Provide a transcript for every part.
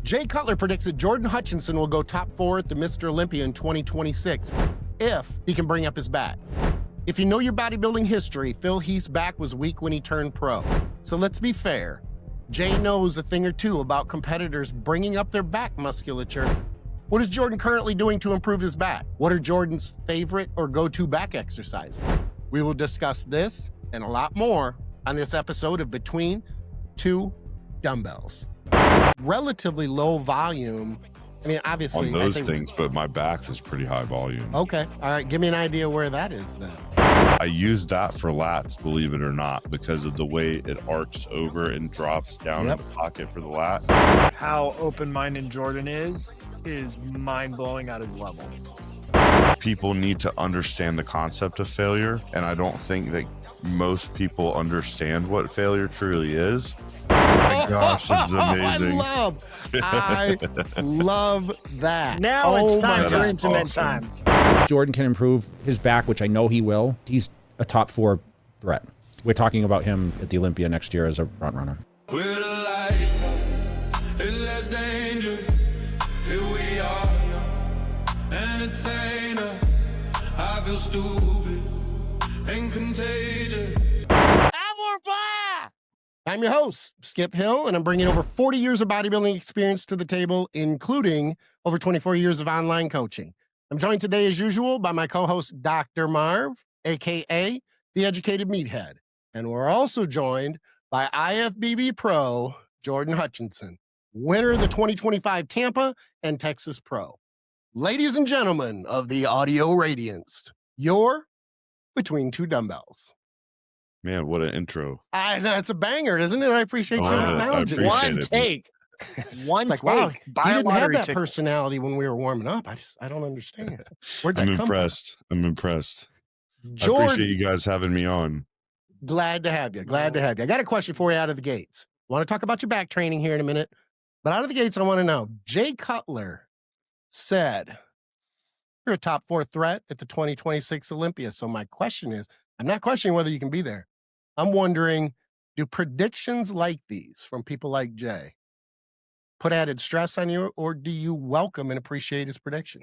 Jay Cutler predicts that Jordan Hutchinson will go top 4 at the Mr. Olympia in 2026 if he can bring up his back. If you know your bodybuilding history, Phil Heath's back was weak when he turned pro. So let's be fair. Jay knows a thing or two about competitors bringing up their back musculature. What is Jordan currently doing to improve his back? What are Jordan's favorite or go-to back exercises? We will discuss this and a lot more on this episode of Between Two Dumbbells. Relatively low volume. I mean, obviously. On those things, but my back is pretty high volume. Okay. All right. Give me an idea where that is then. I use that for lats, believe it or not, because of the way it arcs over and drops down in the pocket for the lat. How open-minded Jordan is mind-blowing at his level. People need to understand the concept of failure, and I don't think that most people understand what failure truly is. Oh my gosh, this is amazing. I love that. Now it's time for intimate time. Jordan can improve his back, which I know he will. He's a top 4 threat. We're talking about him at the Olympia next year as a front runner. With the lights up, it's less dangerous. Here we are now, entertain us. I feel stupid and contagious. I'm your host, Skip Hill, and I'm bringing over 40 years of bodybuilding experience to the table, including over 24 years of online coaching. I'm joined today, as usual, by my co-host, Dr. Marv, a.k.a. The Educated Meathead. And we're also joined by IFBB Pro, Jordan Hutchinson, winner of the 2025 Tampa and Texas Pro. Ladies and gentlemen of the audio radiance, you're Between Two Dumbbells. Man, what an intro. That's a banger, isn't it? I appreciate you acknowledging it. One take. One take. Wow, he didn't have that personality when we were warming up. I don't understand. Where'd that come from? I'm impressed. Jordan, I appreciate you guys having me on. Glad to have you. Glad to have you. I got a question for you out of the gates. I want to talk about your back training here in a minute. But out of the gates, I want to know, Jay Cutler said, you're a top 4 threat at the 2026 Olympia. So my question is, I'm not questioning whether you can be there. I'm wondering, do predictions like these from people like Jay put added stress on you, or do you welcome and appreciate his prediction?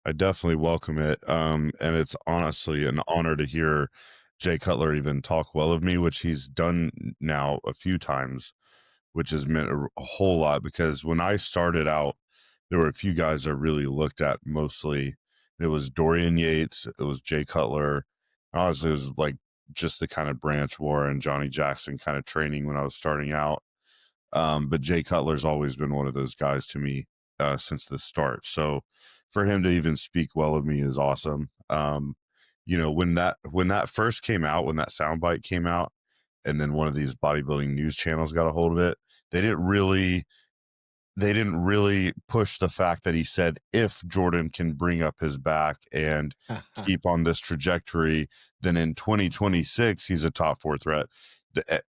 I definitely welcome it. And it's honestly an honor to hear Jay Cutler even talk well of me, which he's done now a few times, which has meant a whole lot, because when I started out, there were a few guys I really looked at mostly. It was Dorian Yates. It was Jay Cutler. Honestly, it was like just the kind of Branch Warren, Johnny Jackson kind of training when I was starting out. But Jay Cutler's always been one of those guys to me since the start. So for him to even speak well of me is awesome. You know, when that first came out, when that soundbite came out, and then one of these bodybuilding news channels got a hold of it, they didn't really push the fact that he said, if Jordan can bring up his back and keep on this trajectory, then in 2026, he's a top 4 threat.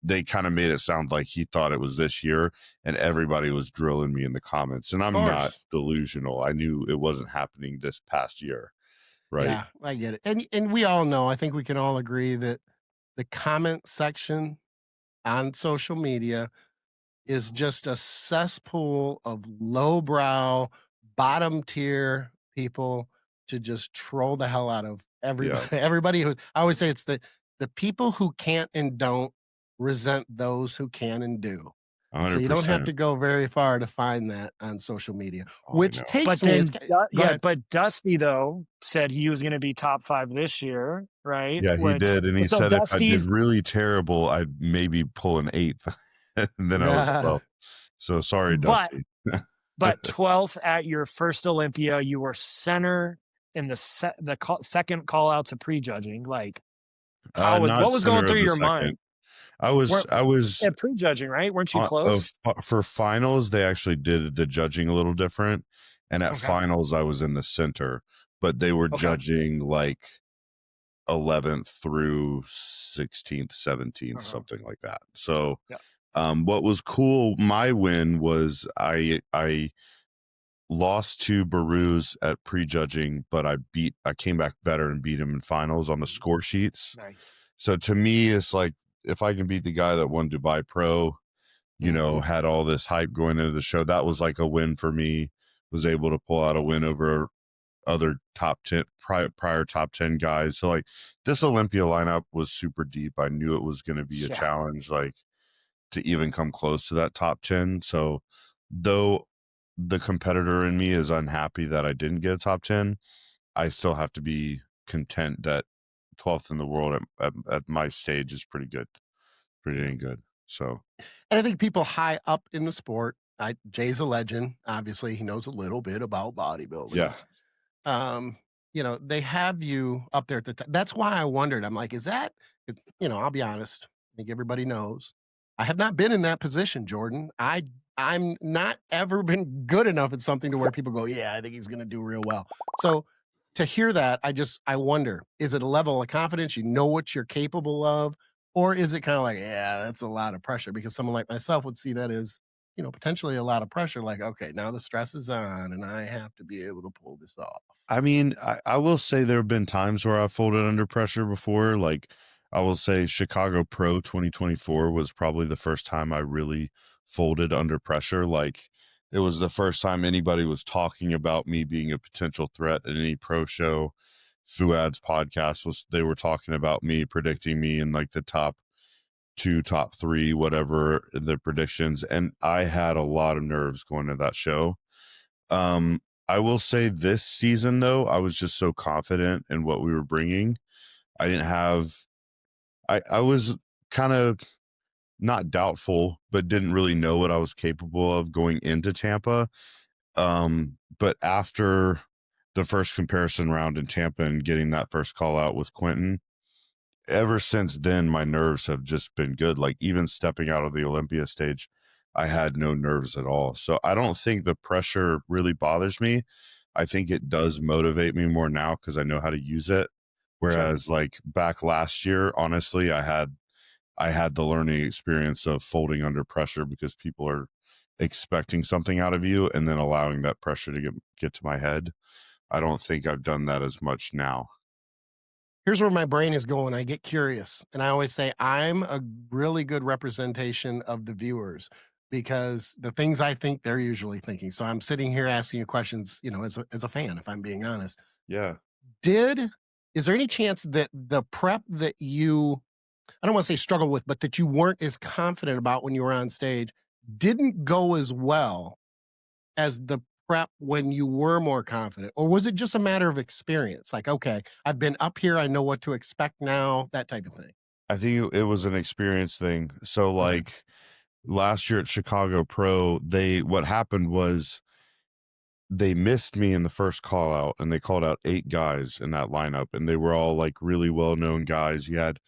They kind of made it sound like he thought it was this year, and everybody was drilling me in the comments. And I'm not delusional. I knew it wasn't happening this past year. Right. Yeah, I get it. And we all know, I think we can all agree that the comment section on social media is just a cesspool of lowbrow, bottom tier people to just troll the hell out of everybody. Yeah. Everybody who, I always say, it's the people who can't and don't resent those who can and do. 100%. So you don't have to go very far to find that on social media, which takes me. But Dusty though said he was going to be top 5 this year, right? Yeah, he did, and he said if I did really terrible, I'd maybe pull an 8th. And then I was 12th. So sorry, Dusty. But 12th at your first Olympia, you were center in the second call out to prejudging. Like, what was going through your mind? I was at prejudging, right? Weren't you close? For finals, they actually did the judging a little different, and at finals, I was in the center, but they were judging like 11th through 16th, 17th, something like that. So. Yeah. What was cool, my win was I lost to Baruz at prejudging, but I came back better and beat him in finals on the score sheets. Nice. So to me, it's like, if I can beat the guy that won Dubai Pro, you know, had all this hype going into the show. That was like a win for me. Was able to pull out a win over other top 10 prior top 10 guys. So like this Olympia lineup was super deep. I knew it was going to be a challenge, like to even come close to that top 10. So though the competitor in me is unhappy that I didn't get a top 10, I still have to be content that 12th in the world at my stage is pretty good. Pretty dang good. So, and I think people high up in the sport, Jay's a legend. Obviously, he knows a little bit about bodybuilding. Yeah. You know, they have you up there at the top. That's why I wondered. I'm like, is that, you know, I'll be honest. I think everybody knows. I have not been in that position, Jordan. I'm not ever been good enough at something to where people go, yeah, I think he's going to do real well. So to hear that, I wonder, is it a level of confidence? You know what you're capable of? Or is it kind of like, yeah, that's a lot of pressure? Because someone like myself would see that as, you know, potentially a lot of pressure. Like, okay, now the stress is on and I have to be able to pull this off. I mean, I will say there have been times where I've folded under pressure before. Like I will say Chicago Pro 2024 was probably the first time I really folded under pressure. Like it was the first time anybody was talking about me being a potential threat at any pro show. Fuad's podcast they were talking about me, predicting me in like the top 2, top 3, whatever the predictions. And I had a lot of nerves going to that show. I will say this season though, I was just so confident in what we were bringing. I didn't have, I was kind of not doubtful, but didn't really know what I was capable of going into Tampa. But after the first comparison round in Tampa and getting that first call out with Quentin, ever since then, my nerves have just been good. Like even stepping out of the Olympia stage, I had no nerves at all. So I don't think the pressure really bothers me. I think it does motivate me more now because I know how to use it. Whereas like back last year, honestly, I had the learning experience of folding under pressure because people are expecting something out of you and then allowing that pressure to get to my head. I don't think I've done that as much now. Here's where my brain is going. I get curious. And I always say I'm a really good representation of the viewers because the things I think they're usually thinking. So I'm sitting here asking you questions, you know, as a fan, if I'm being honest. Yeah. Is there any chance that the prep that you, I don't want to say struggle with, but that you weren't as confident about when you were on stage didn't go as well as the prep when you were more confident? Or was it just a matter of experience? Like, okay, I've been up here, I know what to expect now, that type of thing. I think it was an experience thing. So like last year at Chicago Pro, what happened was they missed me in the first call out and they called out 8 guys in that lineup and they were all like really well-known guys. You had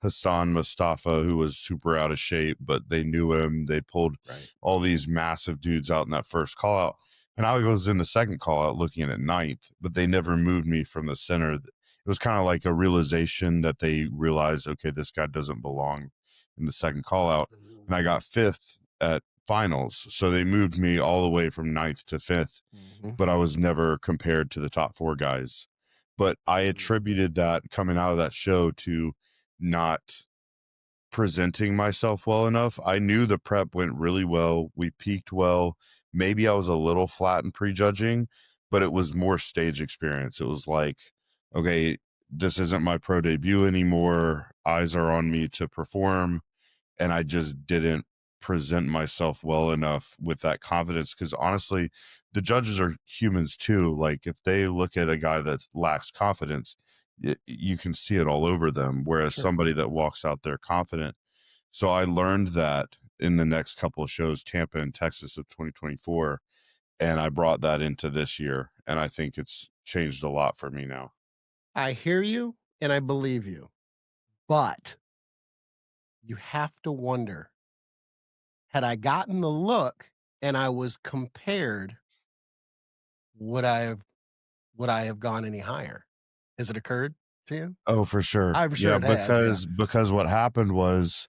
Hassan Mustafa, who was super out of shape, but they knew him. They pulled all these massive dudes out in that first call out. And I was in the second call out looking at 9th, but they never moved me from the center. It was kind of like a realization that they realized, okay, this guy doesn't belong in the second call out. And I got 5th at finals. So they moved me all the way from 9th to 5th, but I was never compared to the top 4 guys. But I attributed that coming out of that show to not presenting myself well enough. I knew the prep went really well. We peaked well. Maybe I was a little flat in prejudging, but it was more stage experience. It was like, okay, this isn't my pro debut anymore. Eyes are on me to perform. And I just didn't present myself well enough with that confidence. Because honestly, the judges are humans too. Like if they look at a guy that lacks confidence, you can see it all over them. Whereas somebody that walks out there confident. So I learned that in the next couple of shows, Tampa and Texas of 2024. And I brought that into this year. And I think it's changed a lot for me now. I hear you and I believe you, but you have to wonder, had I gotten the look and I was compared, would I have gone any higher? Has it occurred to you? Oh, for sure. I'm sure it has, because what happened was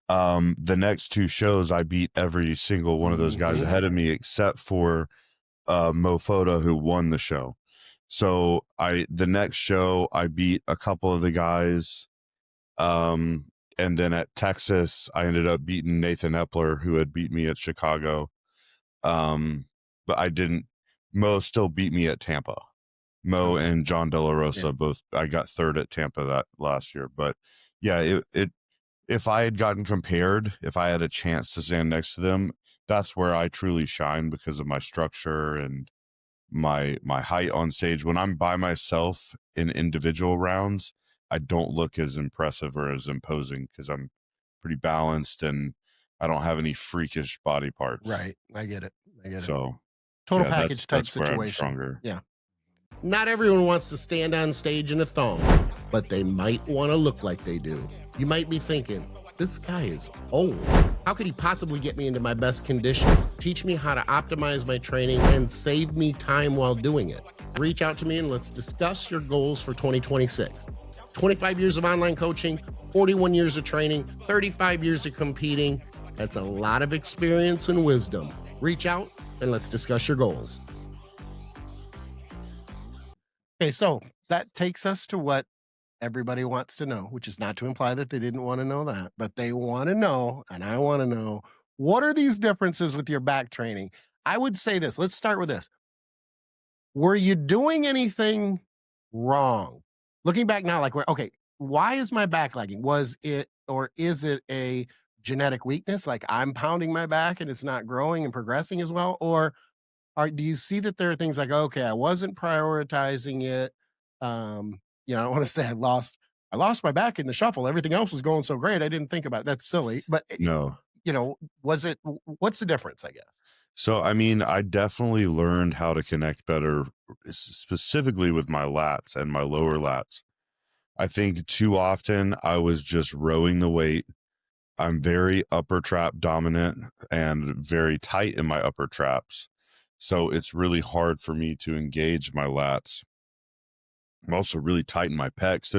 the next 2 shows I beat every single one of those guys ahead of me except for Mo Foda, who won the show. So the next show I beat a couple of the guys And then at Texas, I ended up beating Nathan Epler, who had beat me at Chicago. But I didn't. Mo still beat me at Tampa. Mo and John De La Rosa both. I got third at Tampa that last year. But yeah, if I had gotten compared, if I had a chance to stand next to them, that's where I truly shine because of my structure and my height on stage. When I'm by myself in individual rounds, I don't look as impressive or as imposing because I'm pretty balanced and I don't have any freakish body parts. Right. I get it. So total package type situation. Stronger. Yeah. Not everyone wants to stand on stage in a thong, but they might want to look like they do. You might be thinking, this guy is old. How could he possibly get me into my best condition? Teach me how to optimize my training and save me time while doing it. Reach out to me and let's discuss your goals for 2026. 25 years of online coaching, 41 years of training, 35 years of competing. That's a lot of experience and wisdom. Reach out and let's discuss your goals. Okay, so that takes us to what everybody wants to know, which is not to imply that they didn't want to know that, but they want to know, and I want to know, what are these differences with your back training? I would say this. Let's start with this. Were you doing anything wrong? Looking back now, like, okay, why is my back lagging? Was it, or is it a genetic weakness? Like I'm pounding my back and it's not growing and progressing as well? Or do you see that there are things like, okay, I wasn't prioritizing it. I don't want to say I lost my back in the shuffle. Everything else was going so great. I didn't think about it. That's silly. But no, what's the difference, I guess? So, I mean, I definitely learned how to connect better, specifically with my lats and my lower lats. I think too often I was just rowing the weight. I'm very upper trap dominant and very tight in my upper traps. So it's really hard for me to engage my lats. I'm also really tight in my pecs.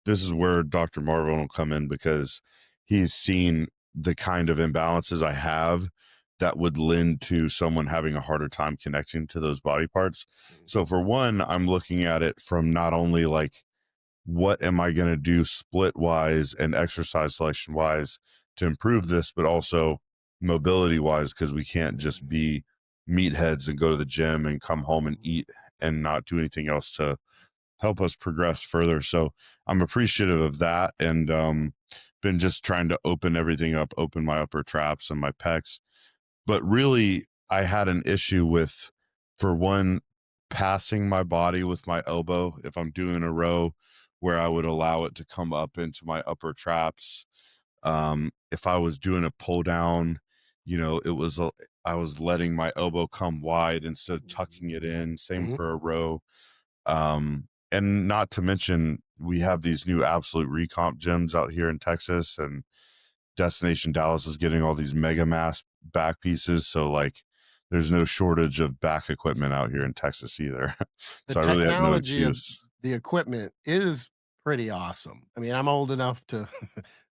This is where Dr. Marv will come in because he's seen the kind of imbalances I have that would lend to someone having a harder time connecting to those body parts. So for one, I'm looking at it from not only like, what am I going to do split wise and exercise selection wise to improve this, but also mobility wise, because we can't just be meatheads and go to the gym and come home and eat and not do anything else to help us progress further. So I'm appreciative of that, and been just trying to open everything up, open my upper traps and my pecs. But really, I had an issue with, for one, passing my body with my elbow if I'm doing a row, where I would allow it to come up into my upper traps. If I was doing a pull down, I was letting my elbow come wide instead of tucking it in. Same for a row. And not to mention, we have these new Absolute Recomp gyms out here in Texas, and Destination Dallas is getting all these mega mass back pieces. So like, there's no shortage of back equipment out here in Texas either. So I really have no excuse. The equipment is pretty awesome. I mean, I'm old enough to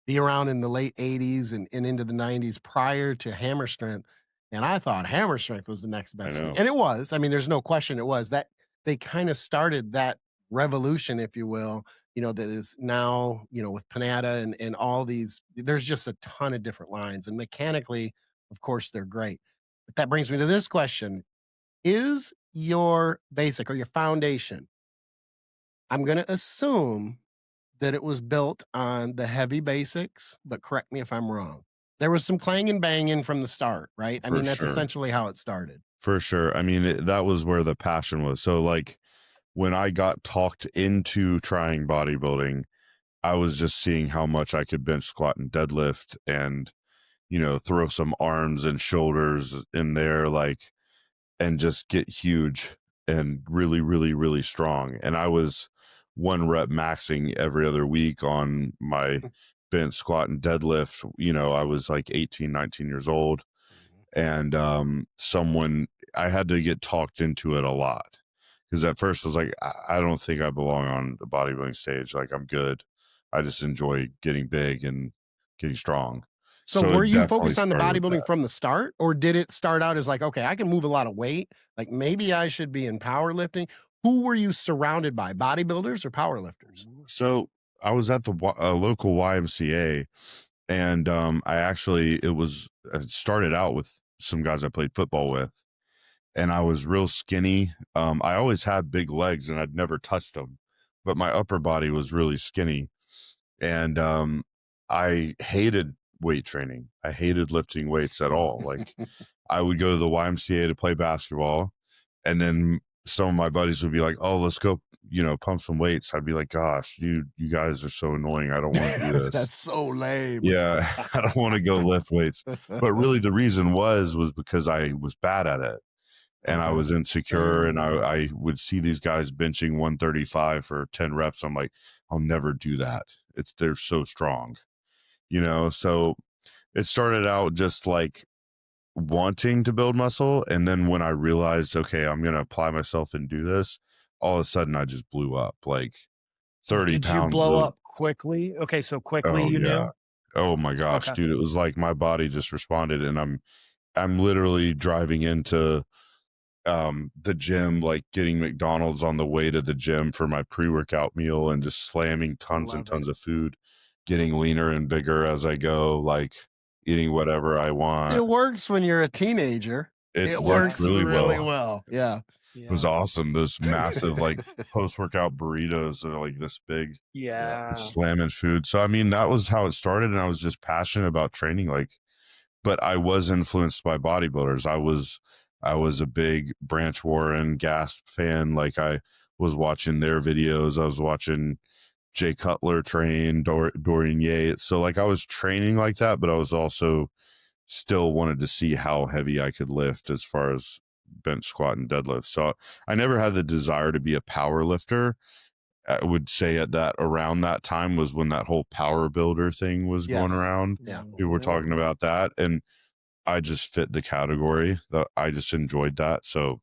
be around in the late 80s and into the 90s prior to Hammer Strength. And I thought Hammer Strength was the next best thing. And it was. I mean, there's no question it was. That they kind of started that revolution, if you will, that is now, with Panetta and all these, there's just a ton of different lines. And mechanically, of course, they're great. But that brings me to this question. Is your basic or your foundation, I'm going to assume that it was built on the heavy basics, but correct me if I'm wrong. There was some clang and banging from the start, right? I mean, that's essentially how it started. For sure. I mean, that was where the passion was. So like, when I got talked into trying bodybuilding, I was just seeing how much I could bench, squat, and deadlift, and, throw some arms and shoulders in there, like, and just get huge and really, really, really strong. And I was 1 rep maxing every other week on my bench, squat, and deadlift. I was like 18, 19 years old. And I had to get talked into it a lot. Because at first I was like, I don't think I belong on the bodybuilding stage. Like, I'm good. I just enjoy getting big and getting strong. So were you focused on the bodybuilding from the start? Or did it start out as like, okay, I can move a lot of weight. Like, maybe I should be in powerlifting. Who were you surrounded by? Bodybuilders or powerlifters? So I was at the local YMCA, and it started out with some guys I played football with, and I was real skinny. I always had big legs, and I'd never touched them, but my upper body was really skinny, and I hated weight training. I hated lifting weights at all. Like, I would go to the YMCA to play basketball, and then some of my buddies would be like, "Oh, let's go, pump some weights." I'd be like, "Gosh, dude, you guys are so annoying. I don't want to do this." That's so lame. Yeah, I don't want to go lift weights. But really, the reason was because I was bad at it, and I was insecure, and I would see these guys benching 135 for 10 reps. I'm like, I'll never do that. They're so strong, So it started out just like wanting to build muscle, and then when I realized, okay, I'm gonna apply myself and do this, all of a sudden I just blew up, like 30 pounds. Did you blow up quickly? Okay, so quickly, knew? Oh my gosh, dude, it was like my body just responded, and I'm literally driving into the gym, like getting McDonald's on the way to the gym for my pre-workout meal, and just slamming tons and tons of food, getting leaner and bigger as I go, like eating whatever I want. It works when you're a teenager. It works really well. Yeah. It was awesome. Those massive like post-workout burritos that are like this big. Yeah. Slamming food. So I mean, that was how it started, and I was just passionate about training. Like, but I was influenced by bodybuilders. I was a big Branch Warren Gasp fan. Like, I was watching their videos. I was watching Jay Cutler train, Dorian Yates. So like, I was training like that, but I was also still wanted to see how heavy I could lift as far as bench, squat, and deadlift. So I never had the desire to be a power lifter. I would say around that time was when that whole power builder thing was going around. Yeah. We were talking about that, and I just fit the category. I just enjoyed that. So,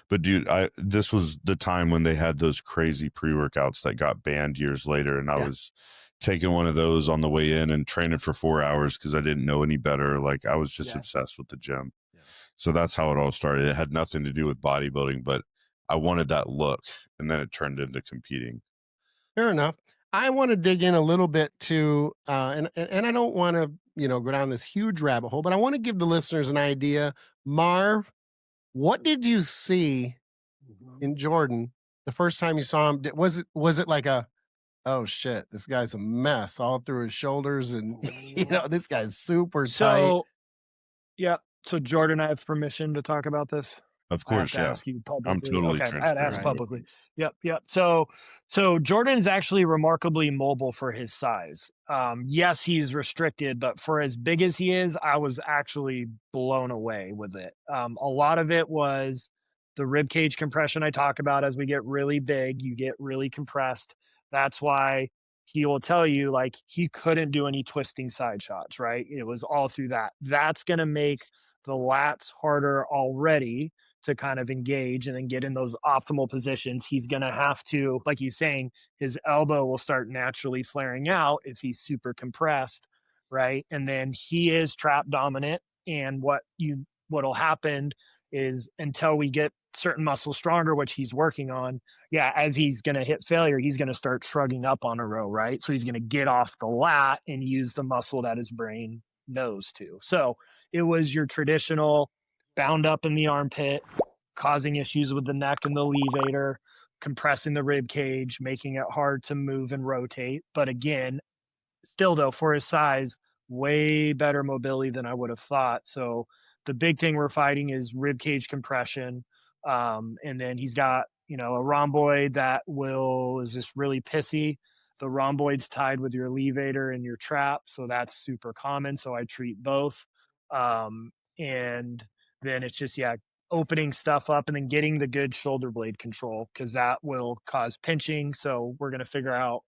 but dude, this was the time when they had those crazy pre-workouts that got banned years later, and I was taking one of those on the way in and training for 4 hours because I didn't know any better. Like, I was just obsessed with the gym. Yeah. So that's how it all started. It had nothing to do with bodybuilding, but I wanted that look, and then it turned into competing. Fair enough. I want to dig in a little bit to, and I don't want to, go down this huge rabbit hole, but I want to give the listeners an idea. Marv, what did you see in Jordan the first time you saw him? Was it like oh shit, this guy's a mess all through his shoulders, and this guy's super tight. Yeah. So Jordan, I have permission to talk about this. Of course, I have to ask you publicly. I'm totally transparent. I had to ask publicly. Yep. So Jordan's actually remarkably mobile for his size. Yes, he's restricted, but for as big as he is, I was actually blown away with it. A lot of it was the rib cage compression I talk about. As we get really big, you get really compressed. That's why he will tell you, like, he couldn't do any twisting side shots, right? It was all through that. That's going to make the lats harder already to kind of engage and then get in those optimal positions. He's going to have to, like you're saying, his elbow will start naturally flaring out if he's super compressed, right? And then he is trap dominant. And what'll happen is, until we get certain muscles stronger, which he's working on, as he's going to hit failure, he's going to start shrugging up on a row, right? So he's going to get off the lat and use the muscle that his brain knows to. So it was your traditional bound up in the armpit, causing issues with the neck and the levator, compressing the rib cage, making it hard to move and rotate. But again, still though, for his size, way better mobility than I would have thought. So the big thing we're fighting is rib cage compression. And then he's got, a rhomboid that is just really pissy. The rhomboid's tied with your levator and your trap. So that's super common. So I treat both. And then it's just, opening stuff up and then getting the good shoulder blade control, because that will cause pinching. So we're going to figure out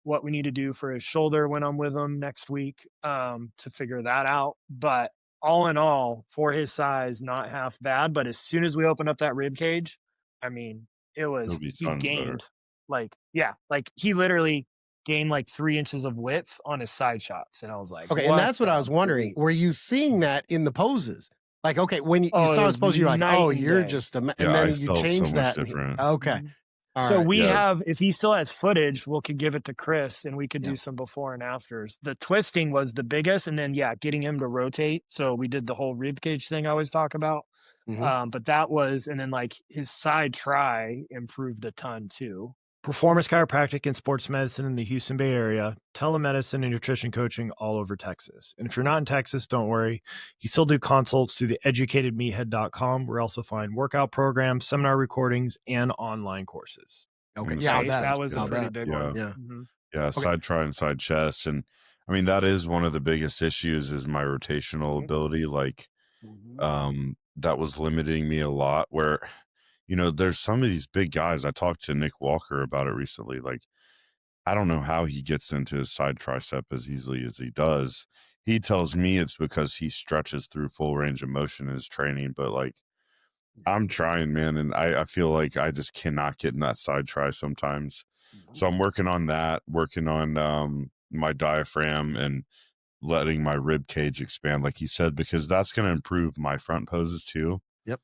what we need to do for his shoulder when I'm with him next week, to figure that out. But all in all, for his size, not half bad. But as soon as we open up that rib cage, I mean, he gained he literally gained like 3 inches of width on his side shots. And I was like, okay. And that's what I was wondering. Were you seeing that in the poses? Like, okay, when you saw his pose, you're like, oh, you're just a, and then you changed that. Okay. All So right. we Yeah. have, if he still has footage, we could give it to Chris and we could Yeah. do some before and afters. The twisting was the biggest, and then getting him to rotate. So we did the whole rib cage thing I always talk about. But that was, and then like his side try improved a ton too. Performance chiropractic and sports medicine in the Houston Bay Area, telemedicine and nutrition coaching all over Texas. And if you're not in Texas, don't worry. You still do consults through the educatedmeathead.com, where you also find workout programs, seminar recordings, and online courses. Okay. Mm, Yeah, I'll Right? bet. That was a I'll pretty bet. big Yeah. one. Yeah. Mhm. Yeah, Okay. side try and side chest. And I mean, that is one of the biggest issues is my rotational ability. Like, that was limiting me a lot where, there's some of these big guys. I talked to Nick Walker about it recently. Like, I don't know how he gets into his side tricep as easily as he does. He tells me it's because he stretches through full range of motion in his training, but like, I'm trying, man, and I feel like I just cannot get in that side try sometimes. So I'm working on that, working on my diaphragm and letting my rib cage expand, like he said, because that's going to improve my front poses too. Yep.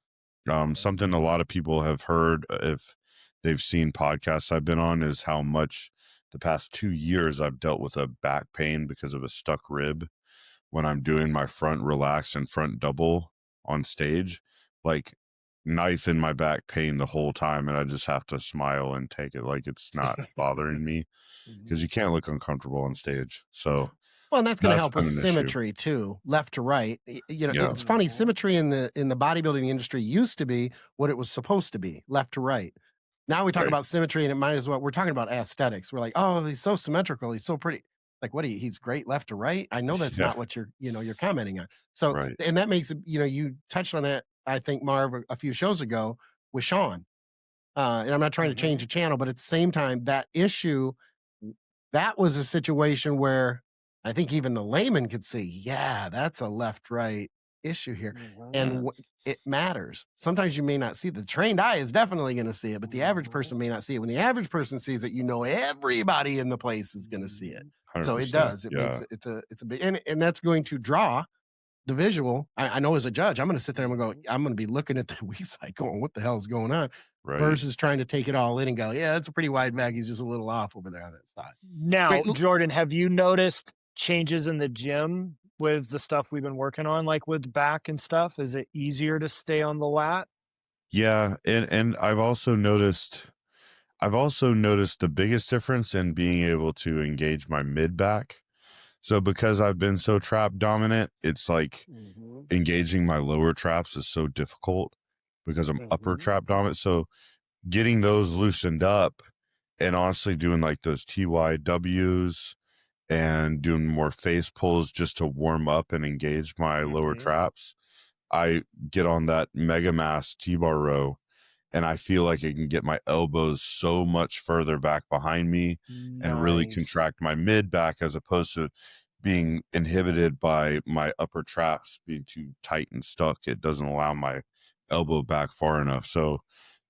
Something a lot of people have heard if they've seen podcasts I've been on is how much the past 2 years I've dealt with a back pain because of a stuck rib when I'm doing my front relax and front double on stage, like knife in my back pain the whole time. And I just have to smile and take it like it's not bothering me because you can't look uncomfortable on stage. So Well, and that's going to help with been an issue. symmetry too, left to right. Yeah. It's funny. Symmetry in the bodybuilding industry used to be what it was supposed to be, left to right. Now we talk Right. about symmetry, and it might as well. We're talking about aesthetics. We're like, oh, he's so symmetrical. He's so pretty. Like, what? He's great left to right. I know that's Yeah. not what you're commenting on. So, Right. and that makes it. You touched on that. I think Marv a few shows ago with Sean. And I'm not trying to change the channel, but at the same time, that issue, that was a situation where I think even the layman could see, yeah, that's a left-right issue here. And it matters. Sometimes you may not see the trained eye is definitely going to see it, but the average person may not see it. When the average person sees it, everybody in the place is going to see it. So it 100%. does. It Yeah. makes it's a big, and that's going to draw the visual. I know as a judge, I'm going to sit there and I'm going to be looking at the weak side going, what the hell is going on? Right. Versus trying to take it all in and go, yeah, that's a pretty wide bag. He's just a little off over there on that side. Now, Wait, Jordan, have you noticed changes in the gym with the stuff we've been working on, like with back and stuff? Is it easier to stay on the lat? Yeah. And I've also noticed the biggest difference in being able to engage my mid back. So because I've been so trap dominant, it's like engaging my lower traps is so difficult because I'm upper trap dominant. So getting those loosened up and honestly doing like those TYWs and doing more face pulls just to warm up and engage my lower traps, I get on that mega mass T-bar row and I feel like I can get my elbows so much further back behind me and really Nice. contract my mid back as opposed to being inhibited by my upper traps being too tight and stuck. It doesn't allow my elbow back far enough. So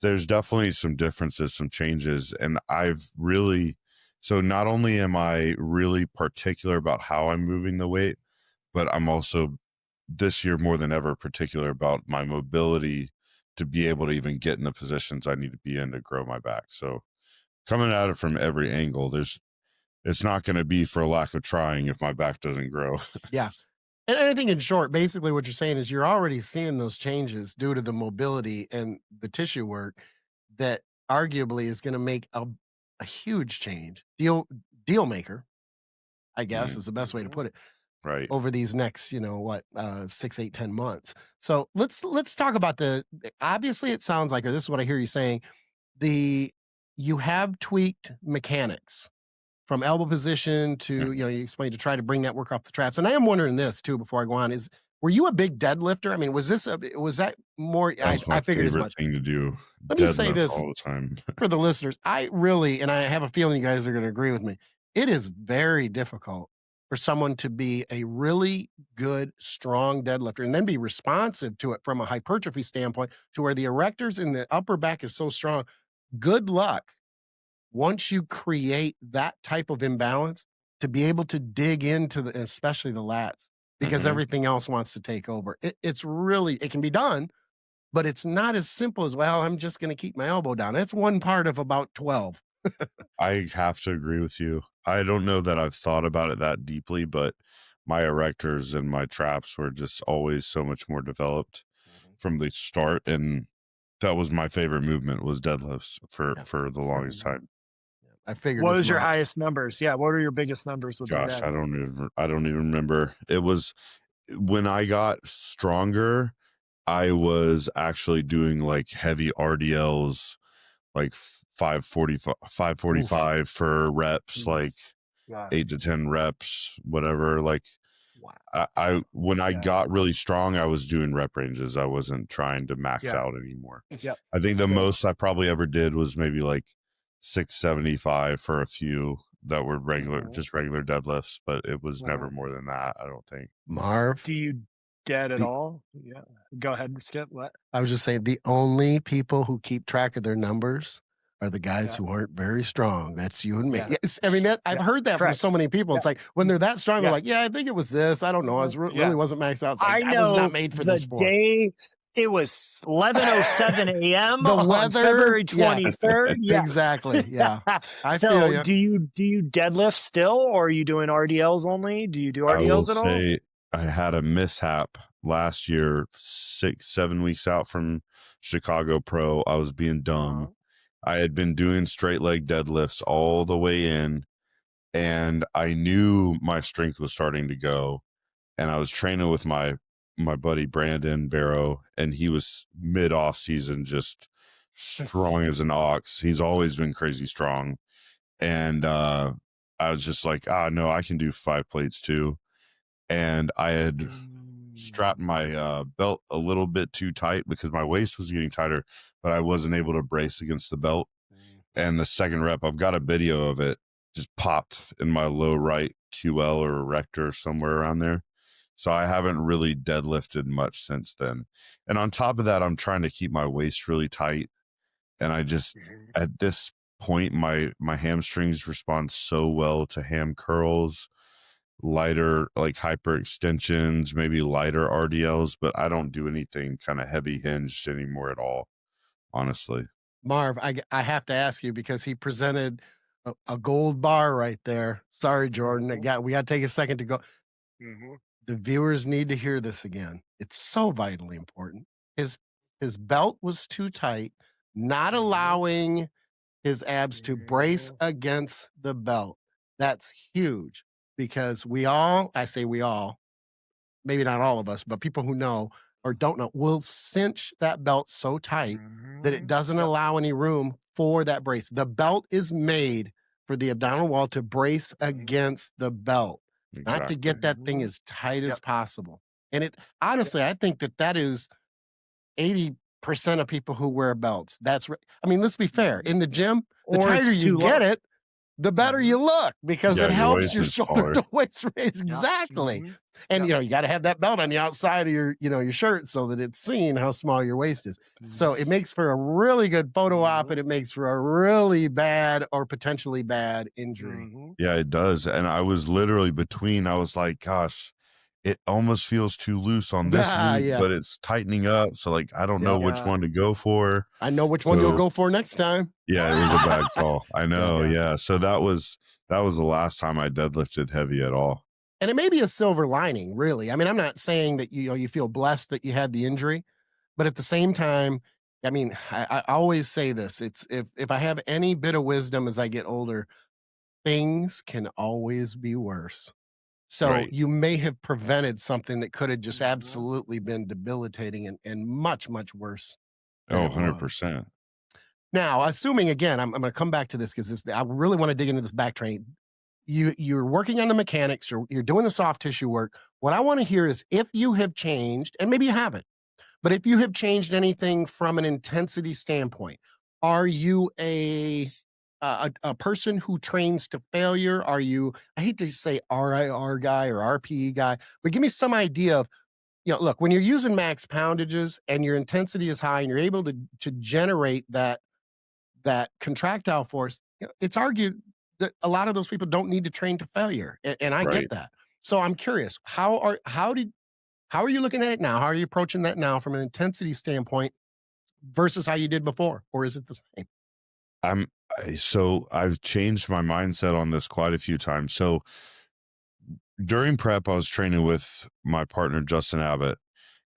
there's definitely some differences, some changes. And so not only am I really particular about how I'm moving the weight, but I'm also this year more than ever particular about my mobility to be able to even get in the positions I need to be in to grow my back. So coming at it from every angle, it's not going to be for lack of trying if my back doesn't grow. Yeah. And I think in short, basically what you're saying is you're already seeing those changes due to the mobility and the tissue work that arguably is going to make a huge change. Deal maker, I guess, is the best way to put it. Right. Over these next, 6, 8, 10 months. So let's talk about obviously it sounds like, or this is what I hear you saying, you have tweaked mechanics from elbow position to, you explained to try to bring that work off the traps. And I am wondering this too, before I go on, were you a big deadlifter? I mean, was that more, That's my I figured as favorite much. thing to do. Let me say Deadlifts this all the time. for the listeners. I really, and I have a feeling you guys are going to agree with me, it is very difficult for someone to be a really good, strong deadlifter and then be responsive to it from a hypertrophy standpoint to where the erectors in the upper back is so strong. Good luck once you create that type of imbalance to be able to dig into especially the lats, because everything else wants to take over. It can be done, but it's not as simple as, well, I'm just going to keep my elbow down. That's one part of about 12. I have to agree with you. I don't know that I've thought about it that deeply, but my erectors and my traps were just always so much more developed from the start, and that was my favorite movement, was deadlifts for the longest time. I figured. What as was your much. highest numbers? Yeah, what are your biggest numbers with Gosh, that? I don't even remember. It was when I got stronger, I was actually doing like heavy RDLs, like 545 for reps, like Yeah. 8 to 10 reps, whatever. Like Wow. I when I Yeah. got really strong, I was doing rep ranges. I wasn't trying to max Yeah. out anymore. Yep. I think the Same. most I probably ever did was maybe like 675 for a few that were regular, just regular deadlifts, but it was never more than that, I don't think. Marv, Do you dead at all? Yeah. Go ahead, Skip. What? I was just saying, the only people who keep track of their numbers are the guys who aren't very strong. That's you and me. Yeah. Yes, I mean, I've heard that Correct. from so many people. It's like when they're that strong, they're like, yeah, I think it was this. I don't know. I was really wasn't maxed out. It's like, I I know was not made for the this sport. day it was 11:07 a.m. The on weather, February yeah. 23rd. Yes. Exactly. Yeah. I So feel ya. do you deadlift still, or are you doing RDLs only? Do you do I will RDLs at all? say I had a mishap last year, 6-7 weeks out from Chicago Pro. I was being dumb. I had been doing straight leg deadlifts all the way in, and I knew my strength was starting to go. And I was training with my buddy Brandon Barrow, and he was mid off season, just strong as an ox. He's always been crazy strong. And I was just like, no, I can do 5 plates too. And I had strapped my belt a little bit too tight because my waist was getting tighter, but I wasn't able to brace against the belt. And the second rep, I've got a video of it, just popped in my low right QL or erector, somewhere around there. So I haven't really deadlifted much since then. And on top of that, I'm trying to keep my waist really tight. And I just, at this point, my hamstrings respond so well to ham curls, lighter, like hyper extensions, maybe lighter RDLs, but I don't do anything kind of heavy hinged anymore at all, honestly. Marv, I have to ask you, because he presented a gold bar right there. Sorry, Jordan. We got to take a second to go. The viewers need to hear this again. It's so vitally important. His belt was too tight, not allowing his abs to brace against the belt. That's huge, because I say we all, maybe not all of us, but people who know or don't know, will cinch that belt so tight that it doesn't allow any room for that brace. The belt is made for the abdominal wall to brace against the belt, not to get that thing as tight as possible. And honestly, I think that is 80% of people who wear belts. I mean, let's be fair. In the gym, the tighter you get it, the better you look, because it helps your shoulder to waist raise. Exactly. And you got to have that belt on the outside of your shirt so that it's seen how small your waist is. So it makes for a really good photo op, and it makes for a really bad or potentially bad injury. Yeah, it does. And I was literally I was like, gosh, it almost feels too loose on this week, but it's tightening up. So like, I don't know which one to go for. I know which one you'll go for next time. Yeah, it was a bad call. I know. Yeah. So that was the last time I deadlifted heavy at all. And it may be a silver lining, really. I mean, I'm not saying that you feel blessed that you had the injury, but at the same time, I mean, I always say this: it's if I have any bit of wisdom as I get older, things can always be worse. So you may have prevented something that could have just absolutely been debilitating and much, much worse. Oh, 100%. Now, assuming, again, I'm going to come back to this because I really want to dig into this back training. You're working on the mechanics, you're doing the soft tissue work. What I want to hear is if you have changed, and maybe you haven't, but if you have changed anything from an intensity standpoint. Are you a person who trains to failure? Are you, I hate to say RIR guy or RPE guy, but give me some idea of, look, when you're using max poundages and your intensity is high and you're able to generate that contractile force, it's argued that a lot of those people don't need to train to failure. And I get that. So I'm curious, how are you looking at it now? How are you approaching that now from an intensity standpoint? versus how you did before, or is it the same? So I've changed my mindset on this quite a few times. So during prep, I was training with my partner, Justin Abbott,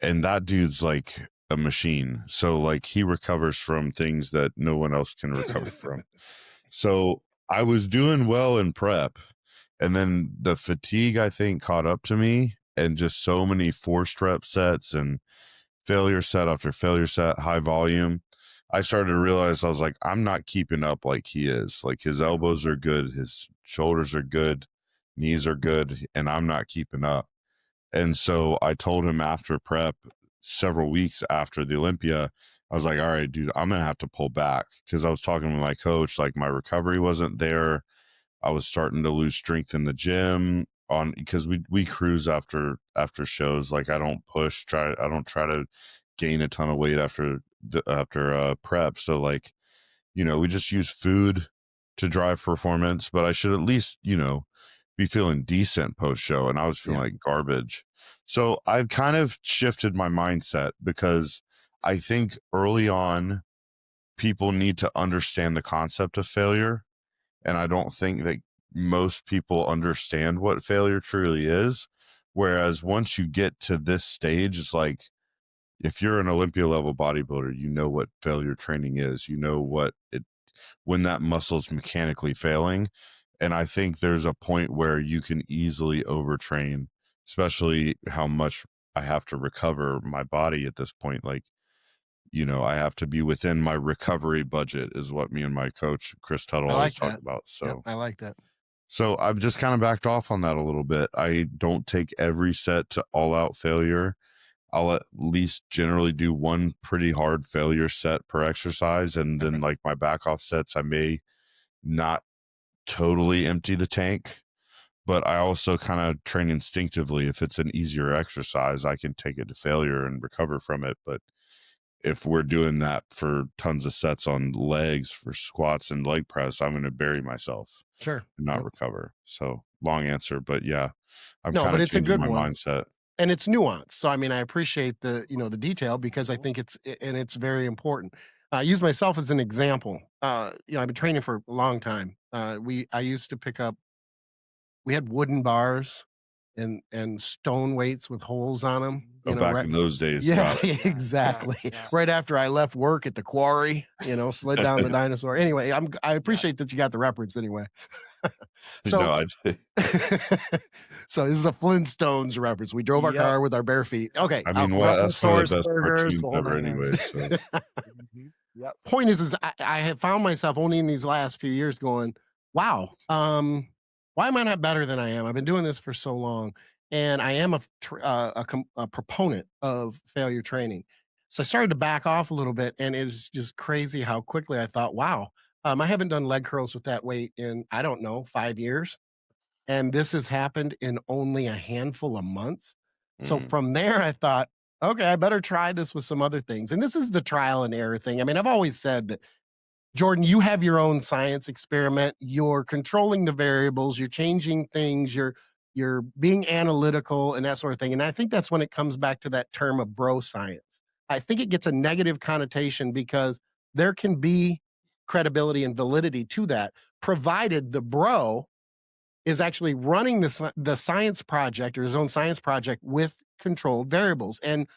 and that dude's like a machine. So like he recovers from things that no one else can recover from. So I was doing well in prep, and then the fatigue, I think, caught up to me, and just so many forced rep sets and failure set after failure set, high volume. I started to realize, I was like, I'm not keeping up like he is. Like his elbows are good, his shoulders are good, knees are good, and I'm not keeping up. And so I told him after prep, several weeks after the Olympia, I was like, all right, dude, I'm going to have to pull back, because I was talking with my coach, like my recovery wasn't there. I was starting to lose strength in the gym because we cruise after shows. Like I don't try to gain a ton of weight after prep. So like, we just use food to drive performance, but I should at least, be feeling decent post show. And I was feeling like garbage. So I've kind of shifted my mindset, because I think early on people need to understand the concept of failure. And I don't think that most people understand what failure truly is. Whereas once you get to this stage, it's like, if you're an Olympia level bodybuilder, you know what failure training is, when that muscle's mechanically failing. And I think there's a point where you can easily overtrain, especially how much I have to recover my body at this point. Like, I have to be within my recovery budget, is what me and my coach, Chris Tuttle, always talk about. So yep, I like that. So I've just kind of backed off on that a little bit. I don't take every set to all out failure. I'll at least generally do one pretty hard failure set per exercise. And then like my back off sets, I may not totally empty the tank, but I also kind of train instinctively. If it's an easier exercise, I can take it to failure and recover from it. But if we're doing that for tons of sets on legs for squats and leg press, I'm going to bury myself. Sure. And not recover. So long answer, but yeah, I'm No, kind but of it's a changing good my one. mindset. And it's nuanced. So, I mean, I appreciate the detail, because I think it's very important. I use myself as an example. I've been training for a long time. I used to pick up, we had wooden bars and stone weights with holes on them. Back in those days. Yeah, Got it. exactly. Yeah. Right after I left work at the quarry, slid down the dinosaur. Anyway, I appreciate that you got the reference anyway. So, No, I did. so this is a Flintstones reference. We drove our Yep. car with our bare feet. Okay. I mean, well, that's one of the best Burgers, the cartoons whole ever nine anyway. yards. So. Yep. Point is I have found myself only in these last few years going, wow, why am I not better than I am? I've been doing this for so long, and I am a proponent of failure training. So I started to back off a little bit, and it was just crazy how quickly I thought, wow, I haven't done leg curls with that weight in, I don't know, 5 years. And this has happened in only a handful of months. So from there, I thought, okay, I better try this with some other things. And this is the trial and error thing. I mean, I've always said that, Jordan, you have your own science experiment. You're controlling the variables. You're changing things. You're being analytical and that sort of thing. And I think that's when it comes back to that term of bro science. I think it gets a negative connotation because there can be credibility and validity to that, provided the bro is actually running the science project or his own science project with controlled variables and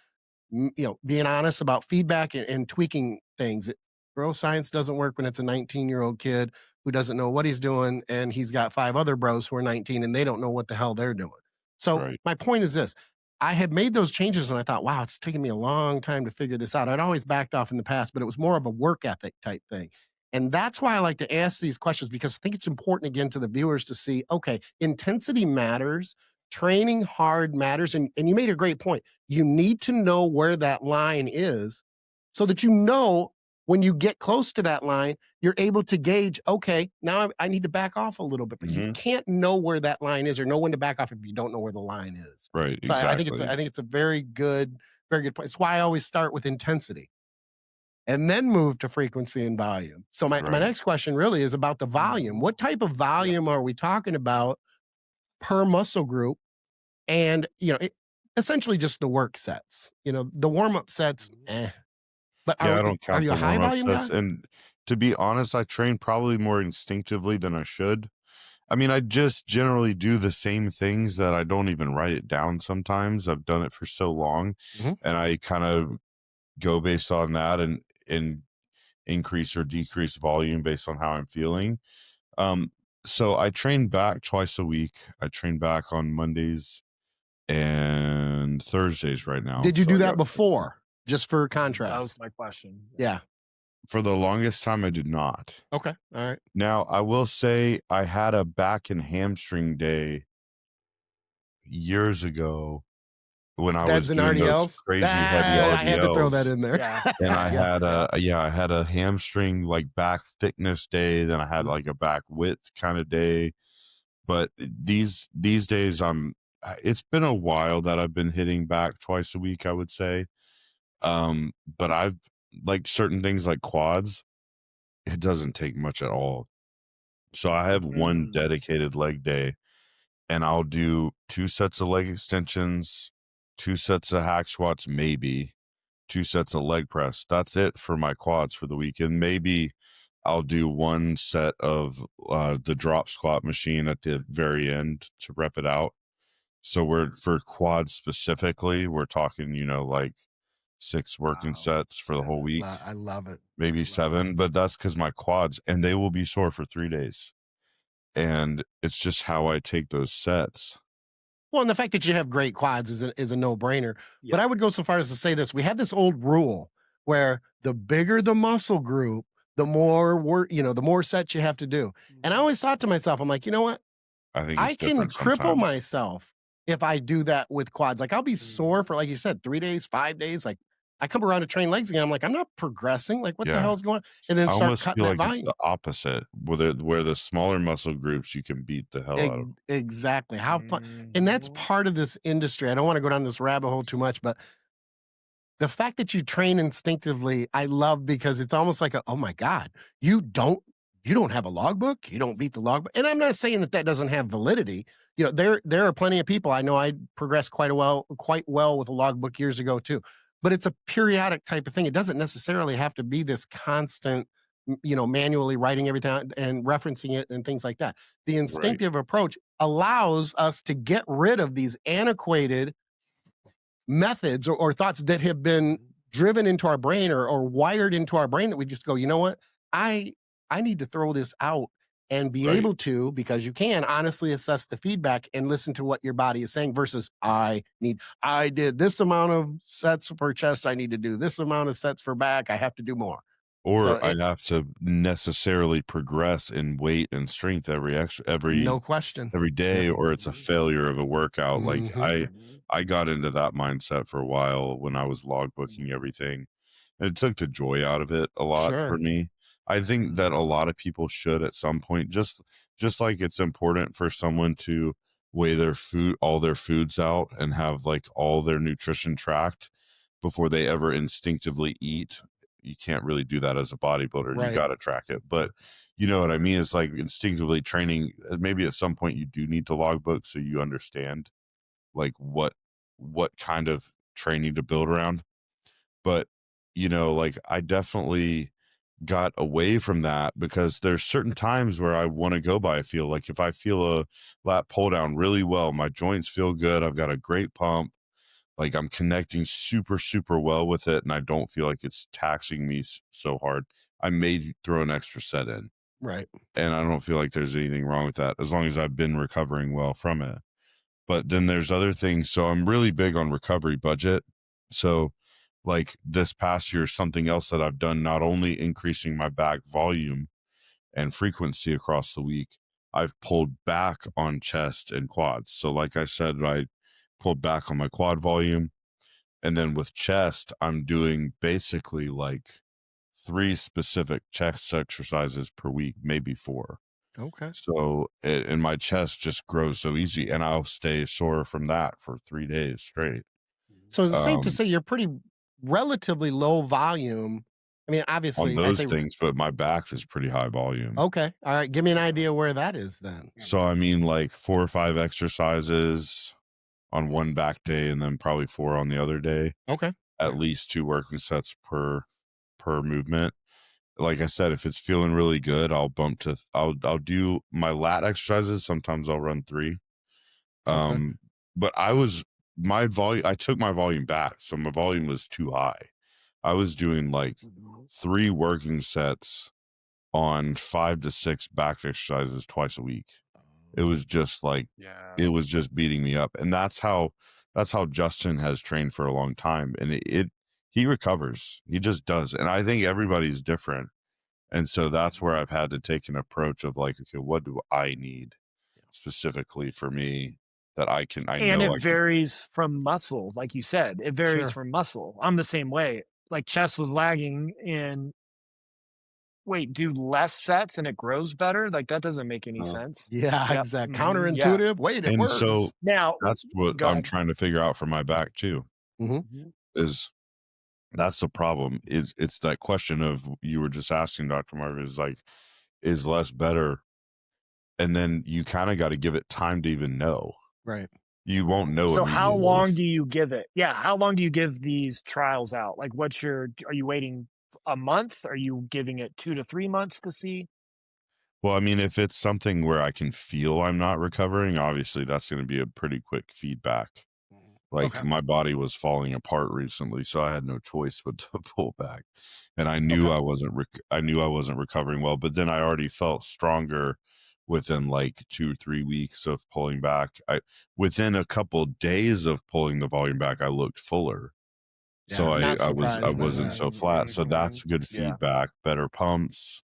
being honest about feedback and tweaking things. Bro science doesn't work when it's a 19-year-old kid who doesn't know what he's doing, and he's got 5 other bros who are 19 and they don't know what the hell they're doing. So my point is this: I had made those changes and I thought, wow, it's taken me a long time to figure this out. I'd always backed off in the past, but it was more of a work ethic type thing. And that's why I like to ask these questions, because I think it's important, again, to the viewers to see, okay, intensity matters, training hard matters. And you made a great point. You need to know where that line is so that when you get close to that line, you're able to gauge, okay, now I need to back off a little bit. But you can't know where that line is or know when to back off if you don't know where the line is. Right, So exactly. I think it's a very good point. It's why I always start with intensity and then move to frequency and volume. So my next question really is about the volume. What type of volume are we talking about per muscle group? And, essentially just the work sets, the warm-up sets, But Yeah, I don't are count you the a high warm-up volume sets, guy? and to be honest, I train probably more instinctively than I should. I mean, I just generally do the same things that I don't even write it down sometimes. I've done it for so long, Mhm. and I kind of go based on that and increase or decrease volume based on how I'm feeling. So I train back twice a week. I train back on Mondays and Thursdays right now. Did you So do I that got before? Just for That was contrast. my question. Yeah. for the longest time I did not. Okay. All right. Now, I will say I had a back and hamstring day years ago when I was Deads and doing those RDLs. crazy heavy I had to throw that RDLs. in there. Yeah. And I Yeah. had a hamstring like back thickness day. Then I had like a back width kind of day. But these days it's been a while that I've been hitting back twice a week, I would say. But I've like certain things like quads, it doesn't take much at all. So I have one Mm. dedicated leg day, and I'll do 2 sets of leg extensions, 2 sets of hack squats, maybe 2 sets of leg press. That's it for my quads for the weekend. Maybe I'll do 1 set of the drop squat machine at the very end to rep it out. So we're for quads specifically, we're talking, like 6 working Wow. sets for the whole week, I love it. maybe 7, but that's because my quads, and they will be sore for 3 days. And it's just how I take those sets. Well, and the fact that you have great quads is a no-brainer. Yeah. But I would go so far as to say this. We had this old rule where the bigger the muscle group, the more work, the more sets you have to do. And I always thought to myself, I'm like, you know what? I think I it's can different cripple sometimes. myself if I do that with quads. Like I'll be sore for, like you said, 3 days, 5 days. Like I come around to train legs again. I'm like, I'm not progressing. Like what the Yeah. hell's going on? And then I start almost cutting feel that like it's volume. the opposite, where the smaller muscle groups you can beat the hell out of. Exactly. How fun. And that's part of this industry. I don't want to go down this rabbit hole too much, but the fact that you train instinctively, I love, because it's almost like oh my God, you don't have a logbook, you don't beat the logbook. And I'm not saying that doesn't have validity. There are plenty of people. I know I progressed quite well with a logbook years ago too. But it's a periodic type of thing. It doesn't necessarily have to be this constant, manually writing everything out and referencing it and things like that. The instinctive approach allows us to get rid of these antiquated methods or thoughts that have been driven into our brain or wired into our brain, that we just go, you know what? I need to throw this out and be Right. able to, because you can honestly assess the feedback and listen to what your body is saying versus I did this amount of sets for chest, I need to do this amount of sets for back, I have to do more. Or So I have to necessarily progress in weight and strength every no question. every day, or it's a failure of a workout. Like Mhm. I got into that mindset for a while when I was logbooking everything, and it took the joy out of it a lot Sure. for me. I think that a lot of people should at some point, just like it's important for someone to weigh all their foods out and have like all their nutrition tracked before they ever instinctively eat. You can't really do that as a bodybuilder. Right. You got to track it. But you know what I mean? It's like instinctively training. Maybe at some point you do need to logbook so you understand like what kind of training to build around. But like I definitely got away from that because there's certain times where I want to go by a feel. Like if I feel a lat pull down really well, my joints feel good, I've got a great pump, like I'm connecting super, super well with it, and I don't feel like it's taxing me so hard, I may throw an extra set in. Right. And I don't feel like there's anything wrong with that as long as I've been recovering well from it. But then there's other things. So I'm really big on recovery budget. So like this past year, something else that I've done, not only increasing my back volume and frequency across the week, I've pulled back on chest and quads. So like I said, I pulled back on my quad volume. And then with chest, I'm doing basically like 3 specific chest exercises per week, maybe 4. Okay. So and my chest just grows so easy, and I'll stay sore from that for 3 days straight. So is it safe to Um, say you're pretty relatively low volume? I mean, on obviously, I those say, things, but my back is pretty high volume. okay, all right. Give me an idea where that is then. So I mean, like 4 or 5 exercises on one back day, and then probably 4 on the other day. Okay. At least 2 working sets per per movement. Like I said, if it's feeling really good, I'll do my lat exercises. Sometimes I'll run 3. But I took my volume back. So my volume was too high. I was doing like 3 working sets on 5 to 6 back exercises twice a week. It was just like, it was just beating me up. And that's how Justin has trained for a long time. And he recovers. He just does. And I think everybody's different. And so that's where I've had to take an approach of like, okay, what do I need specifically for me that I And know it varies from muscle, like you said. It varies from muscle. I'm the same way. Like chest was lagging in. Wait, do less sets and it grows better? Like that doesn't make any sense. Yeah, Yep. exactly. Yeah. Counterintuitive. Wait, it And works. so Now that's what go I'm ahead. trying to figure out for my back too. Is that's the problem. It's that question of you were just asking, Dr. Marv, is like, is less better? And then you kind of got to give it time to even know. Right. You won't know. So how immediately. long do you give it? Yeah, how long do you give these trials out? Like are you waiting a month? Are you giving it 2 to 3 months to see? Well, I mean, if it's something where I can feel I'm not recovering, obviously that's going to be a pretty quick feedback. Like my body was falling apart recently, so I had no choice but to pull back. And I knew I wasn't recovering well, but then I already felt stronger within like 2 or 3 weeks of pulling back. Within a couple days of pulling the volume back, I looked fuller. Yeah, So I'm not I surprised by wasn't that. so flat. So that's good feedback, better pumps.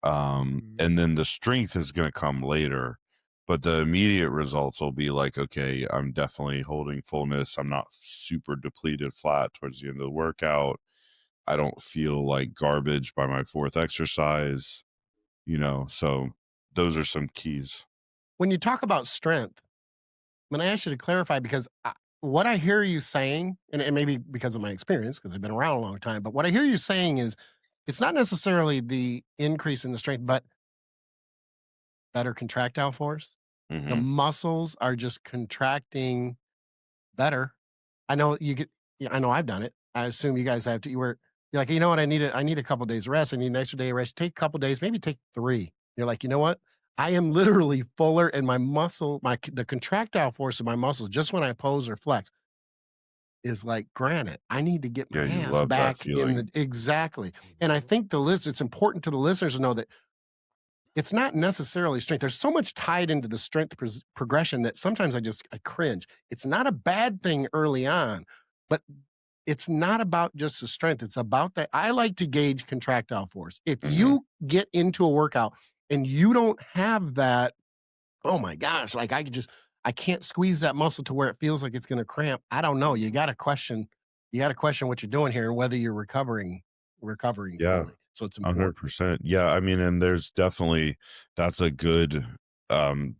And then the strength is going to come later, but the immediate results will be like, okay, I'm definitely holding fullness. I'm not super depleted flat towards the end of the workout. I don't feel like garbage by my 4th exercise, so those are some keys. When you talk about strength, I'm going to ask you to clarify, because what I hear you saying, and it may be because of my experience, because I've been around a long time, but what I hear you saying is it's not necessarily the increase in the strength, but better contractile force. The muscles are just contracting better. I know I know I've done it. I assume you guys have to. You're like, you know what? I need a couple days rest. I need an extra day of rest. Take a couple days, maybe take 3. You're like, you know what? I am literally fuller, and my muscle, the contractile force of my muscles, just when I pose or flex, is like granite. I need to get my Yeah, you ass love that back feeling. exactly. And I think it's important to the listeners to know that it's not necessarily strength. There's so much tied into the strength progression that sometimes I cringe. It's not a bad thing early on, but it's not about just the strength. It's about that. I like to gauge contractile force. If you get into a workout and you don't have that, oh my gosh, like I can't squeeze that muscle to where it feels like it's going to cramp. I don't know. You got to question what you're doing here and whether you're recovering Yeah. fully. So it's important. 100%. Yeah. I mean, and there's definitely, that's a good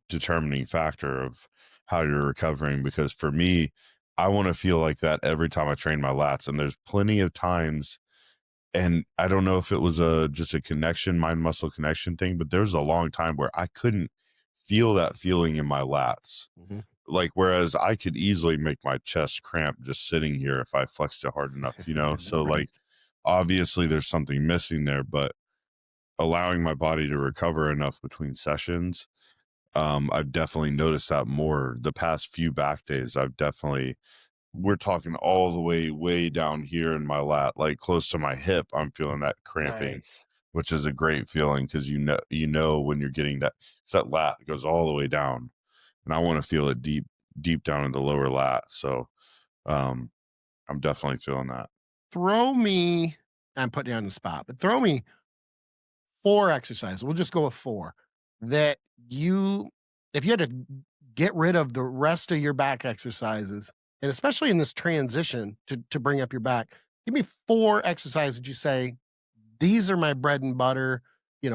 determining factor of how you're recovering, because for me, I want to feel like that every time I train my lats. And there's plenty of times, and I don't know if it was just a connection, mind muscle connection thing, but there was a long time where I couldn't feel that feeling in my lats. Like, whereas I could easily make my chest cramp just sitting here if I flexed it hard enough, So Right. like, obviously there's something missing there, but allowing my body to recover enough between sessions, I've definitely noticed that more the past few back days. We're talking all the way down here in my lat, like close to my hip. I'm feeling that cramping, Nice. which is a great feeling, because when you're getting that lat goes all the way down, and I want to feel it deep down in the lower lat. So I'm definitely feeling that. I'm putting you on the spot, but throw me 4 exercises. We'll just go with 4 that if you had to get rid of the rest of your back exercises, and especially in this transition to bring up your back, give me 4 exercises that you say, these are my bread and butter.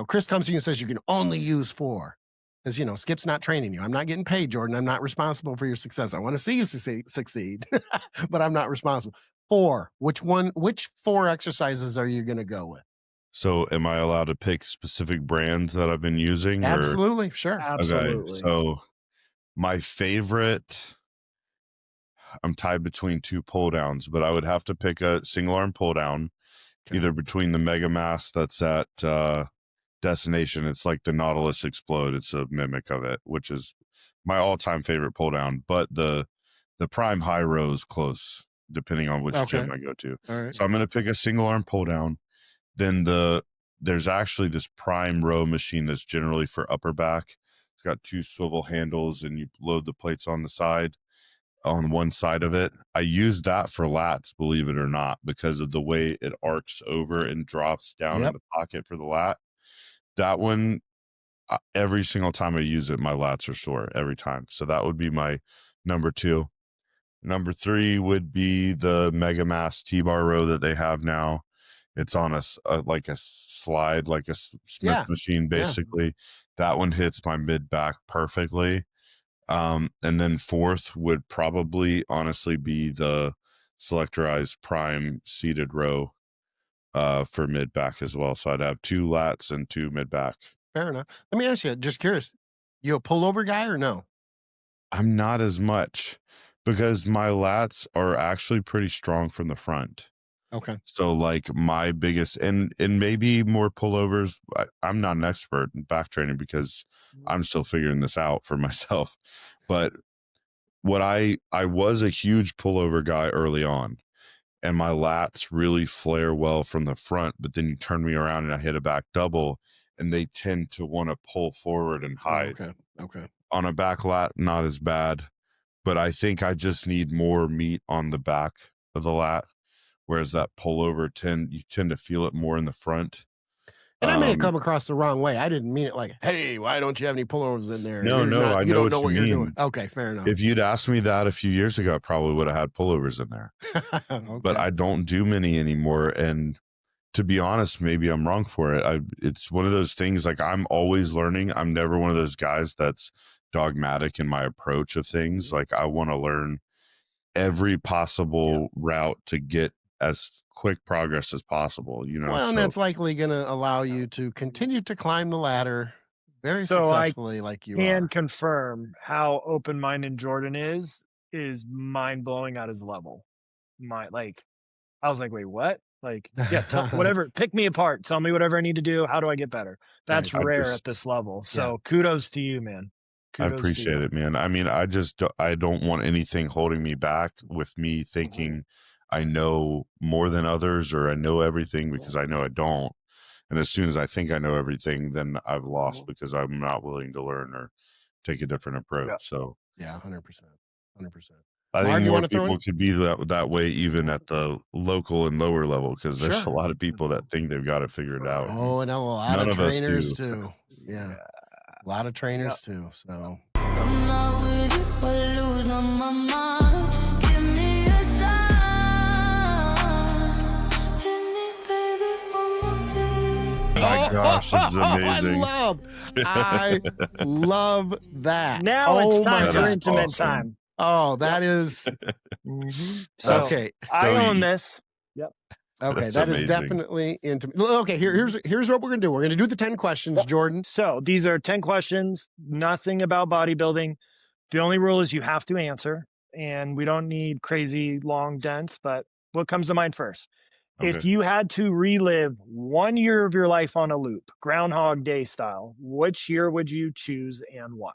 Chris comes to you and says, you can only use 4. Because, Skip's not training you. I'm not getting paid, Jordan. I'm not responsible for your success. I want to see you succeed, but I'm not responsible. 4. Which 4 exercises are you going to go with? So am I allowed to pick specific brands that I've been using? Absolutely. Sure. Absolutely. Okay. So my favorite, I'm tied between 2 pull downs, but I would have to pick a single arm pull down, either between the mega mass that's at Destination. It's like the Nautilus Explode. It's a mimic of it, which is my all-time favorite pull down. But the prime high row is close, depending on which gym I go to. All right. So I'm going to pick a single arm pull down. Then there's actually this prime row machine that's generally for upper back. It's got 2 swivel handles, and you load the plates on the side, on one side of it. I use that for lats, believe it or not, because of the way it arcs over and drops down in the pocket for the lat. That one, every single time I use it, my lats are sore every time. So that would be my number 2. Number 3 would be the Mega Mass T-bar row that they have now. It's on like a slide, like a Smith machine, basically. That one hits my mid back perfectly. And then 4th would probably honestly be the Selectorized Prime seated row for mid back as well. So I'd have 2 lats and 2 mid back. Fair enough. Let me ask you, just curious, you a pullover guy or no? I'm not as much, because my lats are actually pretty strong from the front. Okay. So like my biggest, and maybe more pullovers. I'm not an expert in back training because I'm still figuring this out for myself. But what I was a huge pullover guy early on, and my lats really flare well from the front, but then you turn me around and I hit a back double, and they tend to want to pull forward and hide. Okay. On a back lat, not as bad, but I think I just need more meat on the back of the lat, whereas that pullover you tend to feel it more in the front. And I may have come across the wrong way. I didn't mean it like, hey, why don't you have any pullovers in there? No, I you know don't know what you you're mean. doing. Okay, fair enough. If you'd asked me that a few years ago, I probably would have had pullovers in there. Okay. But I don't do many anymore. And to be honest, maybe I'm wrong for it. It's one of those things, like, I'm always learning. I'm never one of those guys that's dogmatic in my approach of things. Like, I want to learn every possible route to get as quick progress as possible, you know. Well, and that's likely going to allow you to continue to climb the ladder very successfully, like you can are. confirm how open-minded Jordan is mind-blowing at his level. I was like, wait, what? Like, yeah, whatever, pick me apart, tell me whatever I need to do, how do I get better? That's rare at this level. So kudos to you, man. I appreciate it, man. I mean, I don't want anything holding me back with me thinking I know more than others or I know everything, because I know I don't. And as soon as I think I know everything, then I've lost because I'm not willing to learn or take a different approach. So 100%. I think more people could be that way, even at the local and lower level, because there's a lot of people that think they've got it figured out. Oh, and a lot of trainers too. Yeah. A lot of trainers too. So I'm not with you, I lose on my mind. Give me a sign. Hit me, baby, one more time. My gosh, this is amazing. I love that. Now it's time for intimate time. Oh, that is So, okay. I own this. Yep. Okay, that is definitely intimate. Okay, here's what we're gonna do. We're gonna do the 10 questions, Jordan. So these are 10 questions, nothing about bodybuilding. The only rule is you have to answer, and we don't need crazy long dents, but what comes to mind first? Okay. If you had to relive 1 year of your life on a loop, Groundhog Day style, which year would you choose and why?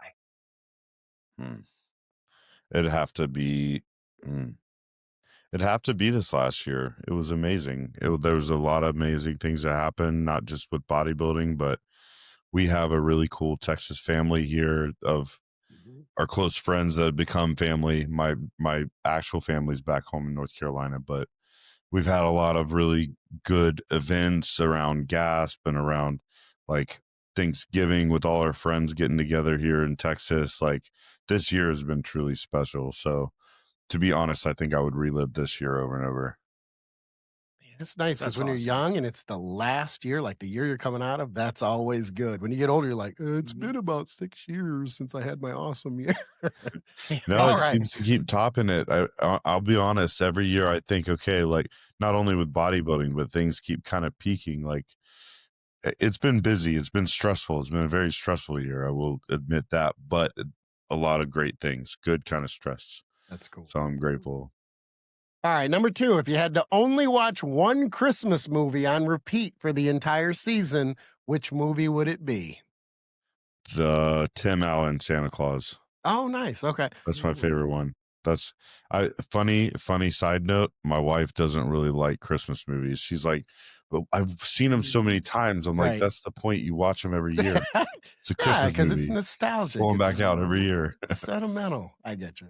It'd have to be this last year. It was amazing. There was a lot of amazing things that happened, not just with bodybuilding, but we have a really cool Texas family here of our close friends that have become family. My actual family's back home in North Carolina, but we've had a lot of really good events around GASP and around like Thanksgiving with all our friends getting together here in Texas. Like, this year has been truly special. So to be honest, I think I would relive this year over and over. It's nice because when you're young and it's the last year, like the year you're coming out of, that's always good. When you get older, you're like, it's been about 6 years since I had my awesome year. No, seems to keep topping it. I'll be honest, every year I think, okay, like, not only with bodybuilding, but things keep kind of peaking. Like, it's been busy. It's been stressful. It's been a very stressful year. I will admit that, but a lot of great things, good kind of stress. That's cool. So I'm grateful. All right, number 2, if you had to only watch one Christmas movie on repeat for the entire season, which movie would it be? The Tim Allen Santa Claus. Oh, nice. Okay. That's my favorite one. That's funny side note. My wife doesn't really like Christmas movies. She's like, but I've seen them so many times. I'm like, Right. that's the point. You watch them every year. It's a Christmas because movie. it's nostalgic. Going back It's out every year. sentimental. I get you.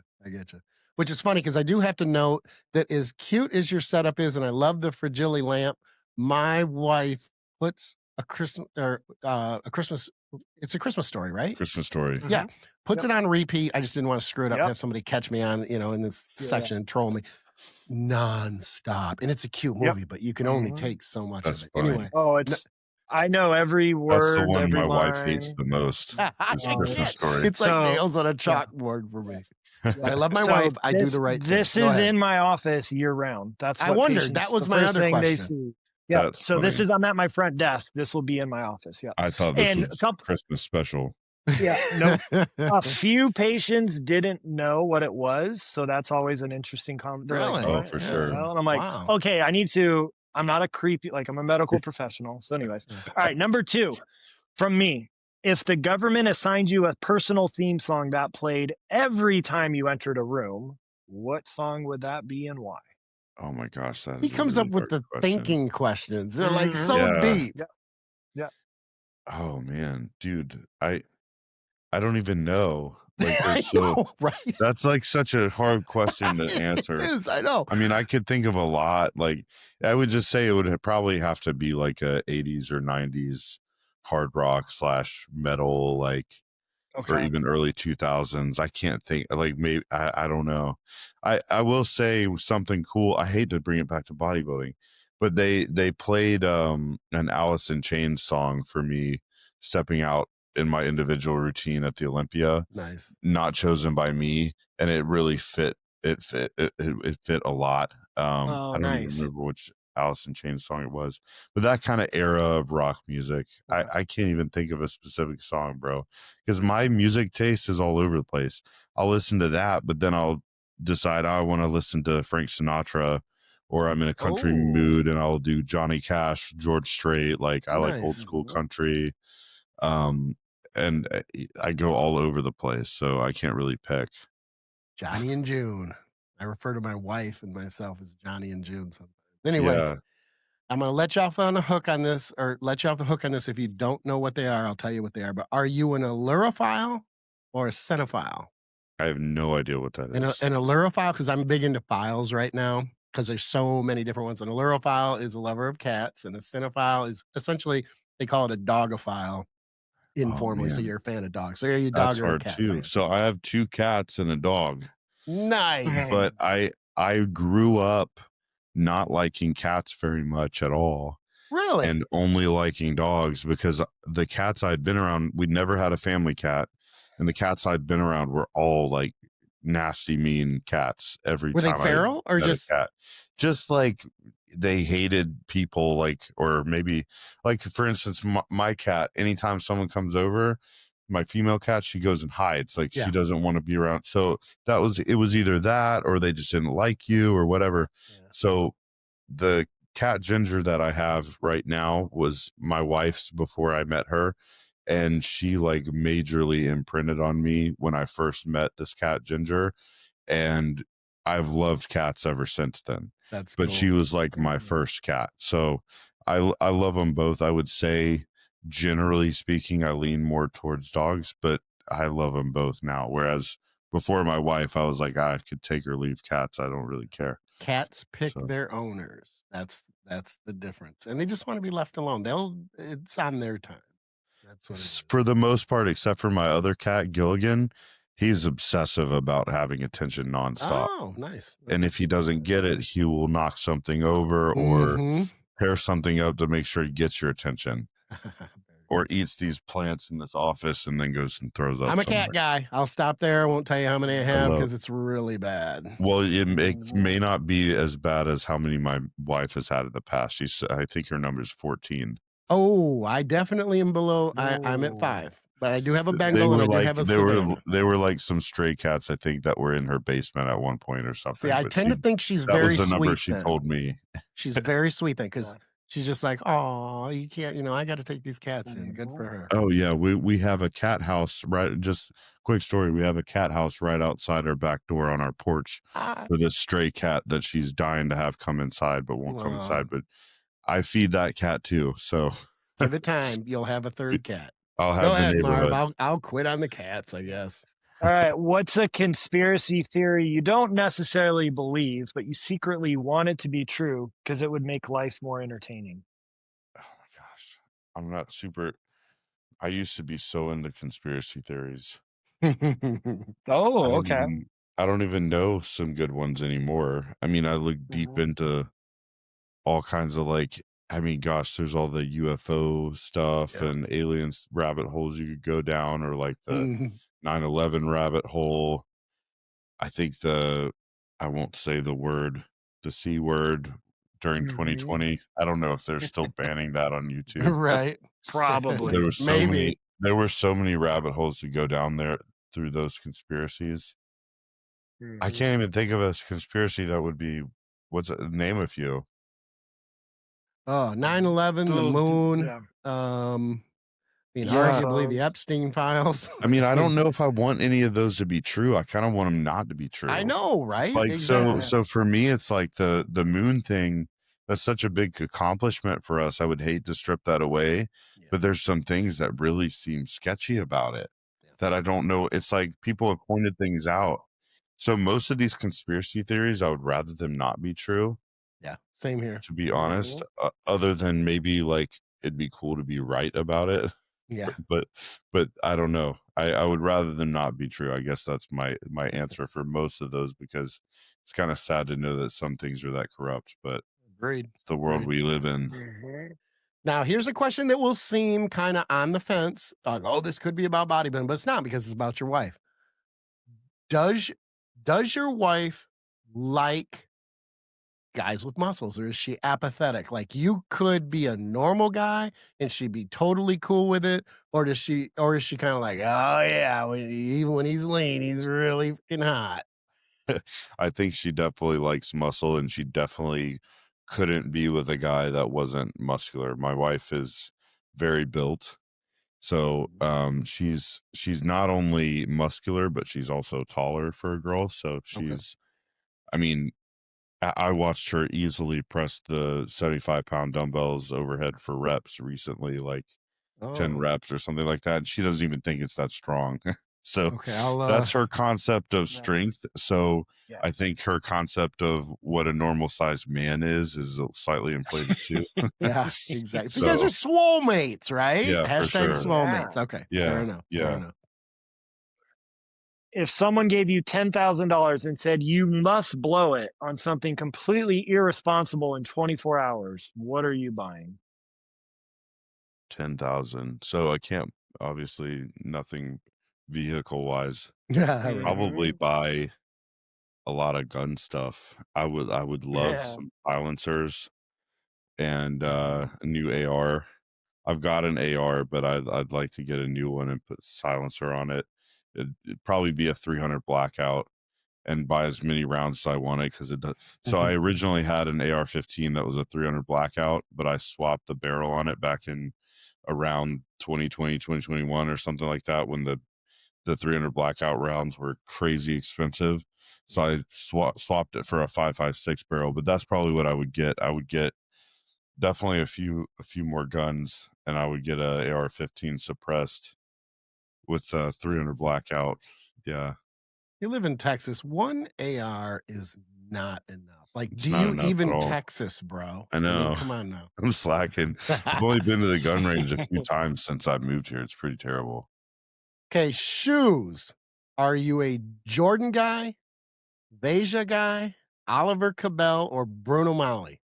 Which is funny because I do have to note that as cute as your setup is, and I love the fragile lamp, my wife puts a Christmas it's a Christmas Story, right? Christmas Story. Yeah. Puts it on repeat. I just didn't want to screw it up and Yep. have somebody catch me on, in this section and troll me nonstop. And it's a cute Yep. movie, but you can only Mhm. take so much That's of it. funny. Anyway. Oh, I know every That's word. the one every my wife line. hates the most. I Is can't. Christmas Story. It's like So, nails on a yeah. chalkboard for me. But I love my So wife. I do the right thing. This Go is ahead. in my office year round. That's I what wondered. patients- That was the my first other thing they question. see. Yeah. That's So this funny. is, I'm at my front desk. This will be in my office. Yeah. I thought this And was a couple- Christmas special. Yeah. No. A few patients didn't know what it was, so that's always an interesting comment. Really? Oh, for sure. And I'm like, Wow. okay, I'm not a creepy, like I'm a medical professional. So anyways, all right, number 2 from me. If the government assigned you a personal theme song that played every time you entered a room, what song would that be and why? Oh my gosh, that He is a comes really up with the hard question. thinking questions. They're like Mhm. so Yeah. deep. Oh man, dude, I don't even know. Like, I there's so know, right? that's like such a hard question to answer. It is. I know. I mean, I could think of a lot. Like, I would just say it would probably have to be like a 80s or 90s hard rock / metal, like, or Okay. even early 2000s. I can't think, like, maybe I don't know. I will say something cool. I hate to bring it back to bodybuilding, but they played an Alice in Chains song for me stepping out in my individual routine at the Olympia, Nice. not chosen by me, and it really fit. It fit a lot. Oh, I don't even nice. remember which Alice in Chains song it was, but that kind of era of rock music, I can't even think of a specific song, bro, because my music taste is all over the place. I'll listen to that, but then I'll decide I want to listen to Frank Sinatra, or I'm in a country Oh. mood and I'll do Johnny Cash, George Strait. Like, I like old Nice. school country. And I go all over the place, so I can't really pick. Johnny and June. I refer to my wife and myself as Johnny and June sometimes. Anyway, Yeah. I'm going to let you off on the hook on this, or let you off the hook on this. If you don't know what they are, I'll tell you what they are. But are you an allurophile or a cinephile? I have no idea what that An is. allurophile, because I'm big into files right now, because there's so many different ones. An allurophile is a lover of cats, and a cinephile is essentially, they call it a dogophile informally. So man. you're a fan of dogs. So are you a dog That's or a hard cat? too. fan? So I have 2 cats and a dog, Nice. but I grew up not liking cats very much at all, Really? and only liking dogs, because the cats I'd been around, we'd never had a family cat, and the cats I'd been around were all like nasty, mean cats. Every Were they time feral or met a just? cat, just like they hated people, like, or maybe like, for instance, my cat, anytime someone comes over, my female cat, she goes and hides, like, Yeah. she doesn't want to be around. So it was either that or they just didn't like you or whatever. Yeah. So the cat Ginger that I have right now was my wife's before I met her, and she like majorly imprinted on me when I first met this cat Ginger, and I've loved cats ever since then. That's But cool. she was like my first cat, so I love them both. I would say, generally speaking, I lean more towards dogs, but I love them both now. Whereas before my wife, I was like, I could take or leave cats. I don't really care. Cats pick So- their owners. That's the difference, and they just want to be left alone. It's on their time. That's what it is. For the most part, except for my other cat, Gilligan, he's obsessive about having attention nonstop. Oh, nice. And if he doesn't get it, he will knock something over or Mhm. tear something up to make sure he gets your attention, or eats these plants in this office and then goes and throws up. I'm a somewhere. cat guy. I'll stop there. I won't tell you how many I have love- because it's really bad. Well, it may not be as bad as how many my wife has had in the past. I think her number is 14. Oh, I definitely am below. I'm at Whoa. 5. But I do have a They Bengal and were I do like have a Savannah. they were like some stray cats, I think, that were in her basement at one point or something. See, I but tend to think she's that was very the number sweet she then. told me. She's very sweet then because she's just like, oh, you can't, I got to take these cats in. Good for her. Oh yeah, we have a cat house, right? Just quick story. We have a cat house right outside our back door on our porch Ah, for this stray cat that she's dying to have come inside, but won't come inside. But I feed that cat too, so give it time. You'll have a third cat. I'll have Go the ahead, Marv. neighborhood. I'll quit on the cats, I guess. All right. What's a conspiracy theory you don't necessarily believe, but you secretly want it to be true because it would make life more entertaining? Oh my gosh, I'm not super. I used to be so into conspiracy theories. Oh, okay. I don't even know some good ones anymore. I mean, I look deep into all kinds of gosh, there's all the UFO stuff and aliens rabbit holes you could go down, or like the 9/11 rabbit hole. I think I won't say the C word during 2020. I don't know if they're still banning that on YouTube. Right. Probably. There were so many rabbit holes to go down there through those conspiracies. I can't even think of a conspiracy that would be, name a few. Oh, 9/11, the moon. Yeah. Arguably the Epstein files. I mean, I don't know if I want any of those to be true. I kind of want them not to be true. I know, right? Like, exactly. so for me, it's like the moon thing. That's such a big accomplishment for us. I would hate to strip that away, but there's some things that really seem sketchy about it that I don't know. It's like people have pointed things out. So most of these conspiracy theories, I would rather them not be true. Yeah, same here. To be honest, other than maybe like it'd be cool to be right about it. Yeah. But I don't know. I would rather them not be true. I guess that's my answer for most of those, because it's kind of sad to know that some things are that corrupt, but Agreed. it's the world we live in. Now, here's a question that will seem kind of on the fence. This could be about bodybuilding, but it's not, because it's about your wife. Does your wife like guys with muscles, or is she apathetic? Like, you could be a normal guy and she'd be totally cool with it, or is she kind of like, oh yeah, even when he's lean, he's really fucking hot? I think she definitely likes muscle, and she definitely couldn't be with a guy that wasn't muscular. My wife is very built, so she's not only muscular, but she's also taller for a girl. So she's, I mean, I watched her easily press the 75-pound dumbbells overhead for reps recently, like 10 reps or something like that. And she doesn't even think it's that strong. So that's her concept of strength. So I think her concept of what a normal sized man is slightly inflated too. Yeah, exactly. So you guys are swole mates, right? Yeah, Hashtag for sure. swole mates. Okay. Yeah. Fair enough. Yeah. Fair enough. If someone gave you $10,000 and said you must blow it on something completely irresponsible in 24 hours, what are you buying? 10,000. So I can't, obviously nothing vehicle wise. Yeah. Probably buy a lot of gun stuff. I would love some silencers and a new AR. I've got an AR, but I'd like to get a new one and put a silencer on it. It'd probably be a 300 blackout, and buy as many rounds as I wanted, because it does. So I originally had an AR-15 that was a 300 blackout, but I swapped the barrel on it back in around 2020, 2021 or something like that, when the 300 blackout rounds were crazy expensive. So I swapped it for a 5.56 barrel, but that's probably what I would get. I would get definitely a few more guns, and I would get a AR-15 suppressed with 300 blackout. Yeah. You live in Texas. One AR is not enough. Like, It's do not you enough even at all. Texas, bro? I know. mean, come on now. I'm slacking. I've only been to the gun range a few times since I've moved here. It's pretty terrible. Okay, shoes. Are you a Jordan guy, Veja guy, Oliver Cabell, or Bruno Mali?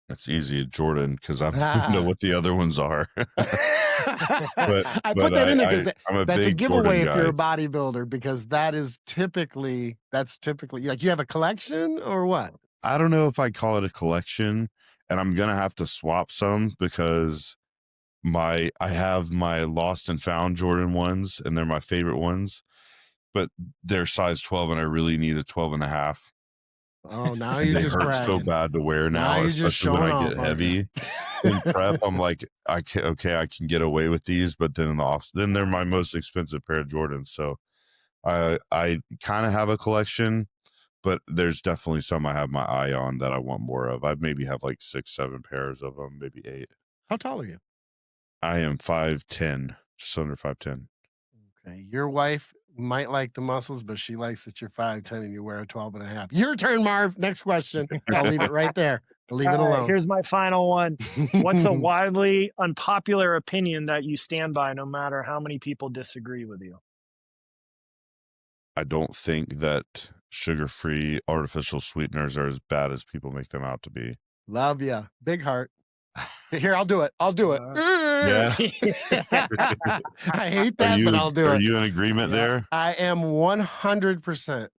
It's easy at Jordan, because I don't know what the other ones are. I put that in there because that's a giveaway if you're a bodybuilder, because that's typically like, you have a collection or what? I don't know if I call it a collection, and I'm gonna have to swap some, because I have my lost and found Jordan ones, and they're my favorite ones, but they're size 12, and I really need a 12 and a half. Oh, now And you're they just hurt so bragging. bad to wear Now now, you're just especially when showing I off, get aren't you? heavy in prep. I'm like, I can get away with these, but then then they're my most expensive pair of Jordans. So I kind of have a collection, but there's definitely some I have my eye on that I want more of. I maybe have like 6, 7 pairs of them, maybe 8. How tall are you? I am 5'10", just under 5'10". Okay. Your wife might like the muscles, but she likes that you're 5'10" and you wear a 12 and a half. Your turn, Marv. Next question. I'll leave it right there. I'll leave it All right, alone. here's my final one. What's a widely unpopular opinion that you stand by no matter how many people disagree with you? I don't think that sugar-free artificial sweeteners are as bad as people make them out to be. Love ya. Big heart. Here, I'll do it. I'll do it. Yeah. I hate that, but I'll do Are it. you in agreement there? I am 100%.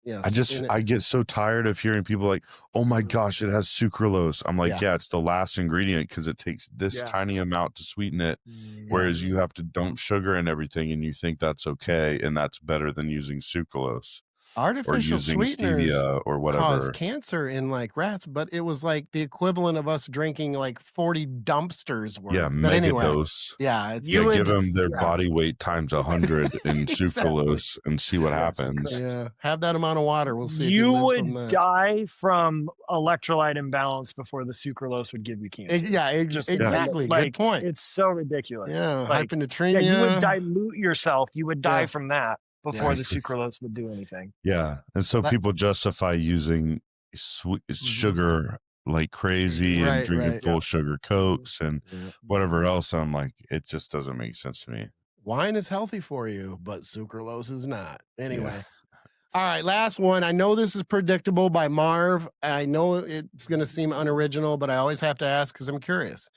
Yes. I get so tired of hearing people like, oh my gosh, it has sucralose. I'm like, yeah, it's the last ingredient because it takes this tiny amount to sweeten it. Whereas you have to dump sugar and everything, and you think that's okay, and that's better than using sucralose. Artificial or using sweeteners stevia or whatever. cause cancer in like rats, but it was like the equivalent of us drinking like 40 dumpsters worth. Yeah, But mega anyway, dose. yeah, it's Yeah, give them their yeah. body weight times 100 in sucralose and see what happens. Yeah, have that amount of water. We'll see. You if would from that. die from electrolyte imbalance before the sucralose would give you cancer. Exactly. Like, Good point. It's so ridiculous. Yeah, like, hyponatremia. you would dilute yourself. You would die Yeah. from that before Yeah. the sucralose would do anything. Yeah, and so people justify using sugar like crazy and drinking full sugar Cokes and whatever else. I'm like, it just doesn't make sense to me. Wine is healthy for you, but sucralose is not. Anyway. All right, last one. I know this is predictable by Marv. I know it's going to seem unoriginal, but I always have to ask because I'm curious.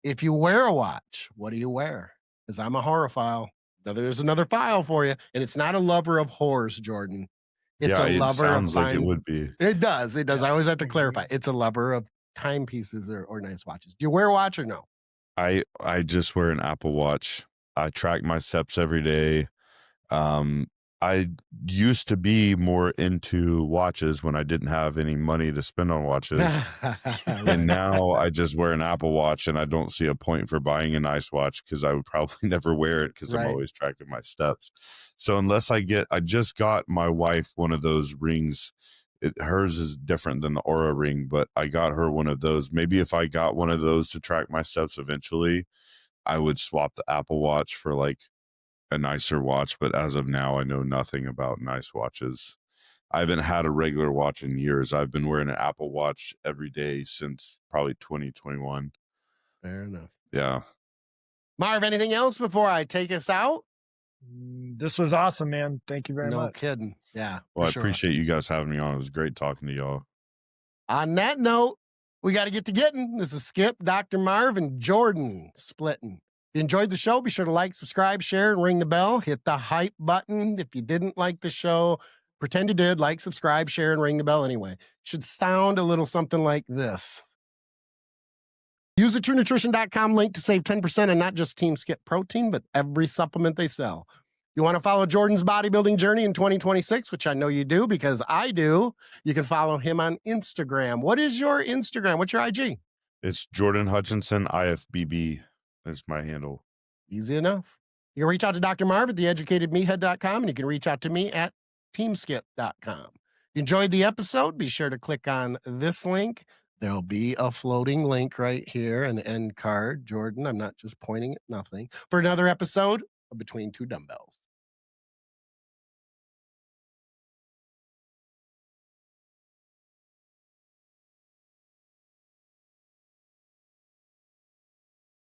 If you wear a watch, what do you wear? Because I'm a horophile. There's another file for you, and it's not a lover of whores, Jordan. It's a lover of sounds like it would be. It does. It does. I always have to clarify. It's a lover of timepieces or nice watches. Do you wear a watch or no? I just wear an Apple Watch. I track my steps every day. I used to be more into watches when I didn't have any money to spend on watches. And now I just wear an Apple Watch, and I don't see a point for buying a nice watch because I would probably never wear it because I'm always tracking my steps. So unless I just got my wife one of those rings. Hers is different than the Aura ring, but I got her one of those. Maybe if I got one of those to track my steps eventually, I would swap the Apple Watch for like a nicer watch, but as of now, I know nothing about nice watches. I haven't had a regular watch in years. I've been wearing an Apple Watch every day since probably 2021. Fair enough. Yeah. Marv, anything else before I take us out? This was awesome, man. Thank you very much. No kidding. Yeah. Well, I appreciate you guys having me on. It was great talking to y'all. On that note, we got to get to getting. This is Skip, Dr. Marv, and Jordan splitting. If you enjoyed the show, be sure to like, subscribe, share, and ring the bell. Hit the hype button. If you didn't like the show, pretend you did. Like, subscribe, share, and ring the bell anyway. It should sound a little something like this. Use the TrueNutrition.com link to save 10% on not just Team Skip protein, but every supplement they sell. You want to follow Jordan's bodybuilding journey in 2026, which I know you do because I do. You can follow him on Instagram. What is your Instagram? What's your IG? It's Jordan Hutchinson, IFBB. That's my handle. Easy enough. You can reach out to Dr. Marv at theeducatedmeathead.com, and you can reach out to me at teamskip.com. If you enjoyed the episode, be sure to click on this link. There'll be a floating link right here, an end card. Jordan, I'm not just pointing at nothing. For another episode of Between Two Dumbbells.